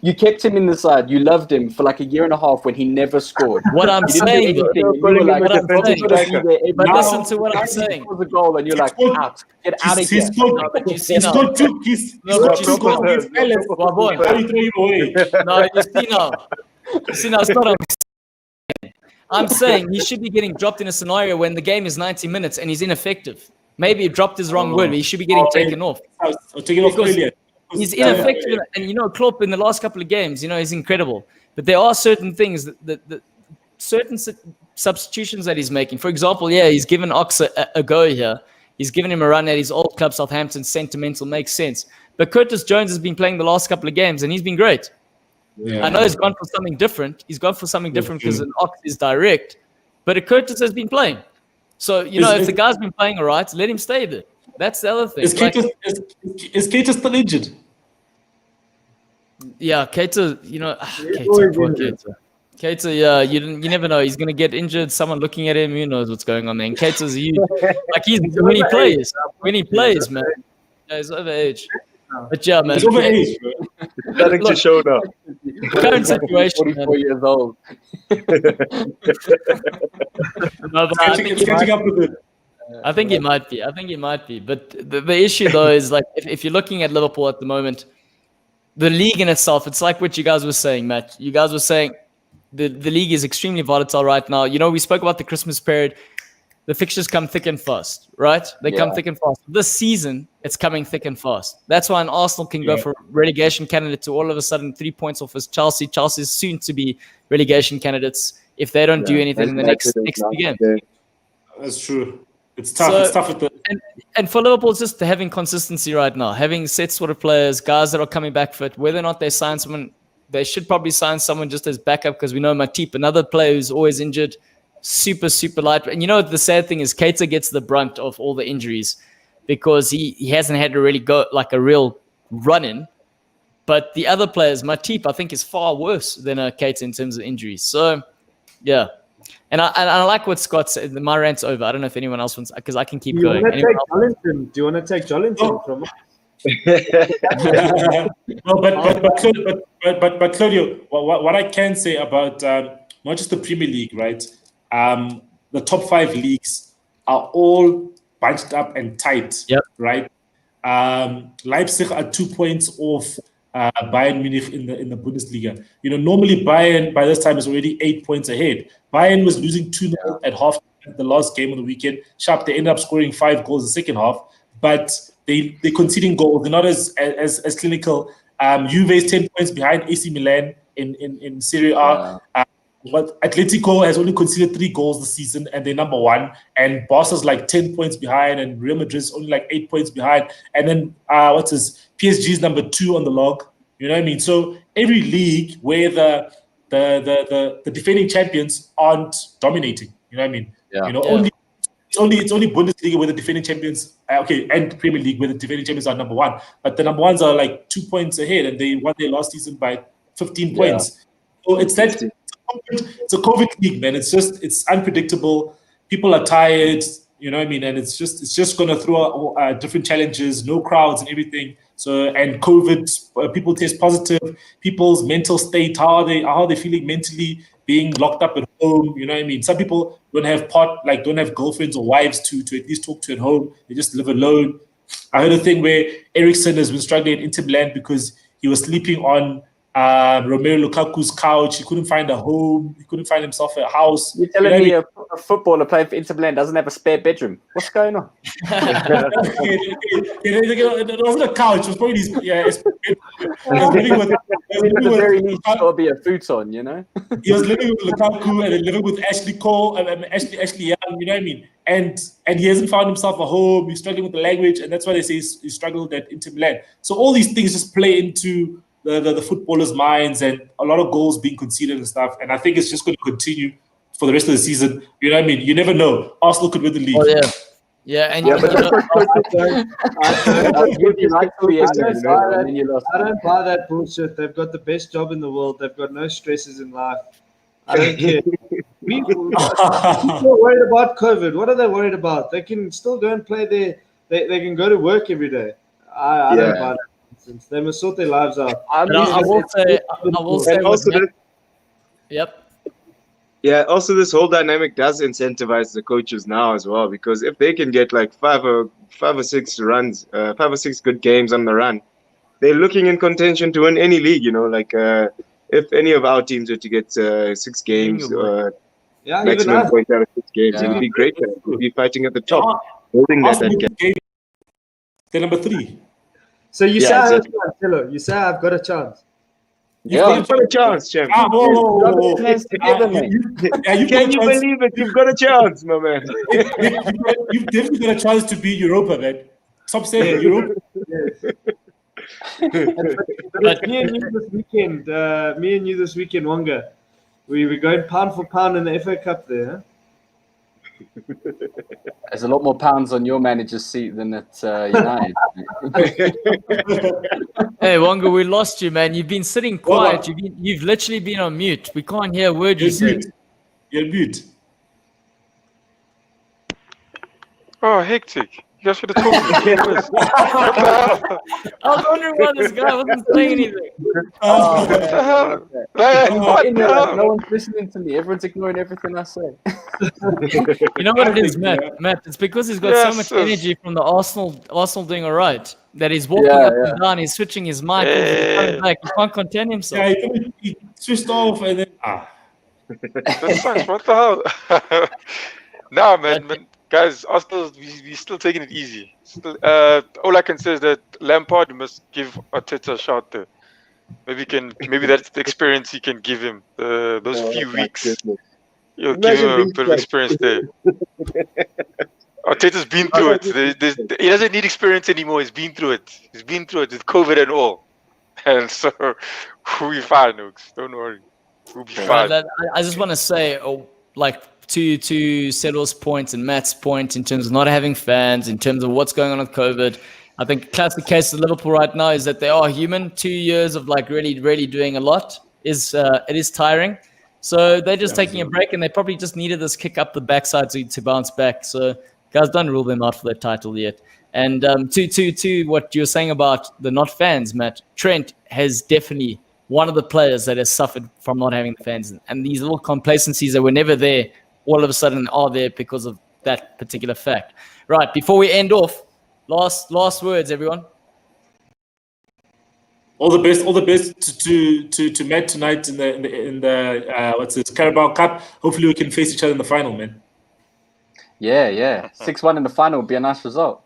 You kept him in the side. You loved him for like a year and a half when he never scored. What I'm saying, You were like, what I'm saying. But Now, listen to what I'm saying. was a goal, and you're like, out, get out of here. No, but you see He's now. got two. He's got two goals against Palace. Well, boy. How do you throw him away? No, you see now. It's not what I'm saying. I'm saying he should be getting dropped in a scenario when the game is 90 minutes and he's ineffective. Maybe he dropped his wrong word, but he should be getting taken off. Taken off earlier. He's ineffective. And, Klopp in the last couple of games, he's incredible. But there are certain things, that certain substitutions that he's making. For example, he's given Ox a go here. He's given him a run at his old club, Southampton. Sentimental, makes sense. But Curtis Jones has been playing the last couple of games, and he's been great. Yeah. I know he's gone for something different. He's gone for something different because an Ox is direct. But Curtis has been playing. So, if the guy's been playing all right, let him stay there. That's the other thing. Is Keita still injured? Yeah, Keita, Keita, you never know. He's going to get injured. Someone looking at him, who knows what's going on there. And Keita's huge. When he plays, man. Yeah, he's over age. But yeah, man. He's over age, bro. Starting to show now. Current situation, 44 years old. No, but Catching up with it. I think he might be. But the issue, though, is like if you're looking at Liverpool at the moment, the league in itself, it's like what you guys were saying, Matt. You guys were saying the league is extremely volatile right now. We spoke about the Christmas period. The fixtures come thick and fast, right? They come thick and fast. This season, it's coming thick and fast. That's why an Arsenal can go for relegation candidate to all of a sudden 3 points off as Chelsea. Chelsea is soon to be relegation candidates if they don't do anything in the next game. That's true. It's tough. So, it's tough with the. And for Liverpool, it's just having consistency right now, having set sort of players, guys that are coming back fit. Whether or not they sign someone, they should probably sign someone just as backup because we know Matip, another player who's always injured, super light. And the sad thing is Keita gets the brunt of all the injuries because he hasn't had to really go like a real run in. But the other players, Matip, I think, is far worse than Keita in terms of injuries. So, yeah. And I like what Scott said. My rant's over. I don't know if anyone else wants, because I can keep going. Do you want to take Jolinton from? No, but Claudio, what I can say about not just the Premier League, right? The top 5 leagues are all bunched up and tight, right? Leipzig are 2 points off Bayern Munich in the Bundesliga. Normally Bayern by this time is already 8 points ahead. Bayern was losing 2-0 at half the last game of the weekend. Sharp, they ended up scoring 5 goals in the second half, but they're conceding goals. They're not as clinical. Juve is 10 points behind AC Milan in Serie A. But Atletico has only conceded 3 goals this season, and they're number 1. And Barca's like 10 points behind, and Real Madrid's only like 8 points behind. And then PSG's number 2 on the log. You know what I mean? So every league where the defending champions aren't dominating. You know what I mean? Yeah. It's only Bundesliga where the defending champions, and Premier League where the defending champions are number 1. But the number 1s are like 2 points ahead, and they won their last season by 15 points. So it's a COVID league, man. It's unpredictable. People are tired, you know what I mean? And it's just going to throw out different challenges, no crowds and everything. So, and COVID, people test positive, people's mental state, how are they feeling mentally, being locked up at home, you know what I mean? Some people don't have girlfriends or wives to at least talk to at home. They just live alone. I heard a thing where Eriksen has been struggling at Inter Milan because he was sleeping on Romelu Lukaku's couch. He couldn't find a home. He couldn't find himself a house. You're telling me a footballer playing for Inter Milan doesn't have a spare bedroom? What's going on? It wasn't a couch. It was probably his at the very least, it's got to be a futon, you know? He was living with Lukaku and then living with Ashley Cole and Ashley Young, you know what I mean? And he hasn't found himself a home. He's struggling with the language, and that's why they say he struggled at Inter Milan. So all these things just play into the footballers' minds, and a lot of goals being conceded and stuff. And I think it's just going to continue for the rest of the season. You know what I mean? You never know. Arsenal could win the league. Oh, yeah. Yeah, and Yeah, you, but you know, I don't buy that bullshit. They've got the best job in the world. They've got no stresses in life. I don't care. People are worried about COVID. What are they worried about? They can still go and play their. They can go to work every day. I don't buy that nonsense. They must sort their lives out. I will say, And also yep. Yeah, also this whole dynamic does incentivize the coaches now as well, because if they can get like five or six runs, 5 or 6 good games on the run, they're looking in contention to win any league. If any of our teams were to get 6 games, Yeah, even maximum us. points out of 6 games, it would be great. We'd be fighting at the top, holding that gap. They're number 3. So you Yeah, say I have a exactly. chance, hello. You say I've got a chance. You've got a chance, champ. Whoa. Can you believe it? You've got a chance, my man. You've definitely got a chance to beat Europa, man. Stop saying Europa. But me and you this weekend, Wonga. We're going pound for pound in the FA Cup there. Huh? There's a lot more pounds on your manager's seat than at United. Hey, Wonga, we lost you, man. You've been sitting quiet. You've literally been on mute. We can't hear a word you say. You're mute. Oh, hectic. You guys should have told me. I was wondering why this guy wasn't saying anything. What the hell? No one's listening to me. Everyone's ignoring everything I say. You know what it is, Matt? It's because he's got so much energy from the Arsenal doing all right that he's walking up and down, he's switching his mic, he's coming back. He can't contain himself. Yeah, he switched off and then That sucks. What the hell? Nah, man. Guys, Arsenal, we're still taking it easy. All I can say is that Lampard must give Arteta a shot there. Maybe that's the experience he can give him. Those few weeks, you'll give him a bit of experience there. Arteta's been through it. He doesn't need experience anymore. He's been through it. He's been through it with COVID and all. And so we'll be fine, Nooks. Don't worry. We'll be fine. I just want to say, to Settle's point and Matt's point in terms of not having fans, in terms of what's going on with COVID, I think classic case of Liverpool right now is that they are human. 2 years of really, really doing a lot it is tiring. So they're just taking a break, and they probably just needed this kick up the backside to bounce back. So guys, don't rule them out for their title yet. And to what you're saying about the not fans, Matt, Trent has definitely one of the players that has suffered from not having the fans, and these little complacencies that were never there all of a sudden are there because of that particular fact. Right, before we end off, last words, everyone. all the best to Matt tonight in the what's this, Carabao Cup. Hopefully we can face each other in the final, man. Yeah. 6-1 in the final would be a nice result.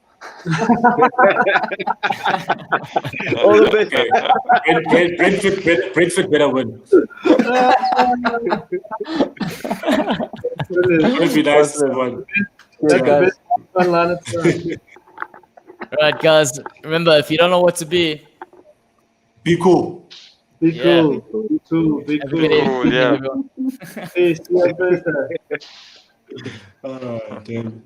All the best. Brentford better win. It'll be nice one. Guys. All right, guys. Remember, if you don't know what to be cool. Be Yeah. cool. Be cool. Be have a good evening, Cool, yeah. everyone. Peace. See you on Thursday. Damn.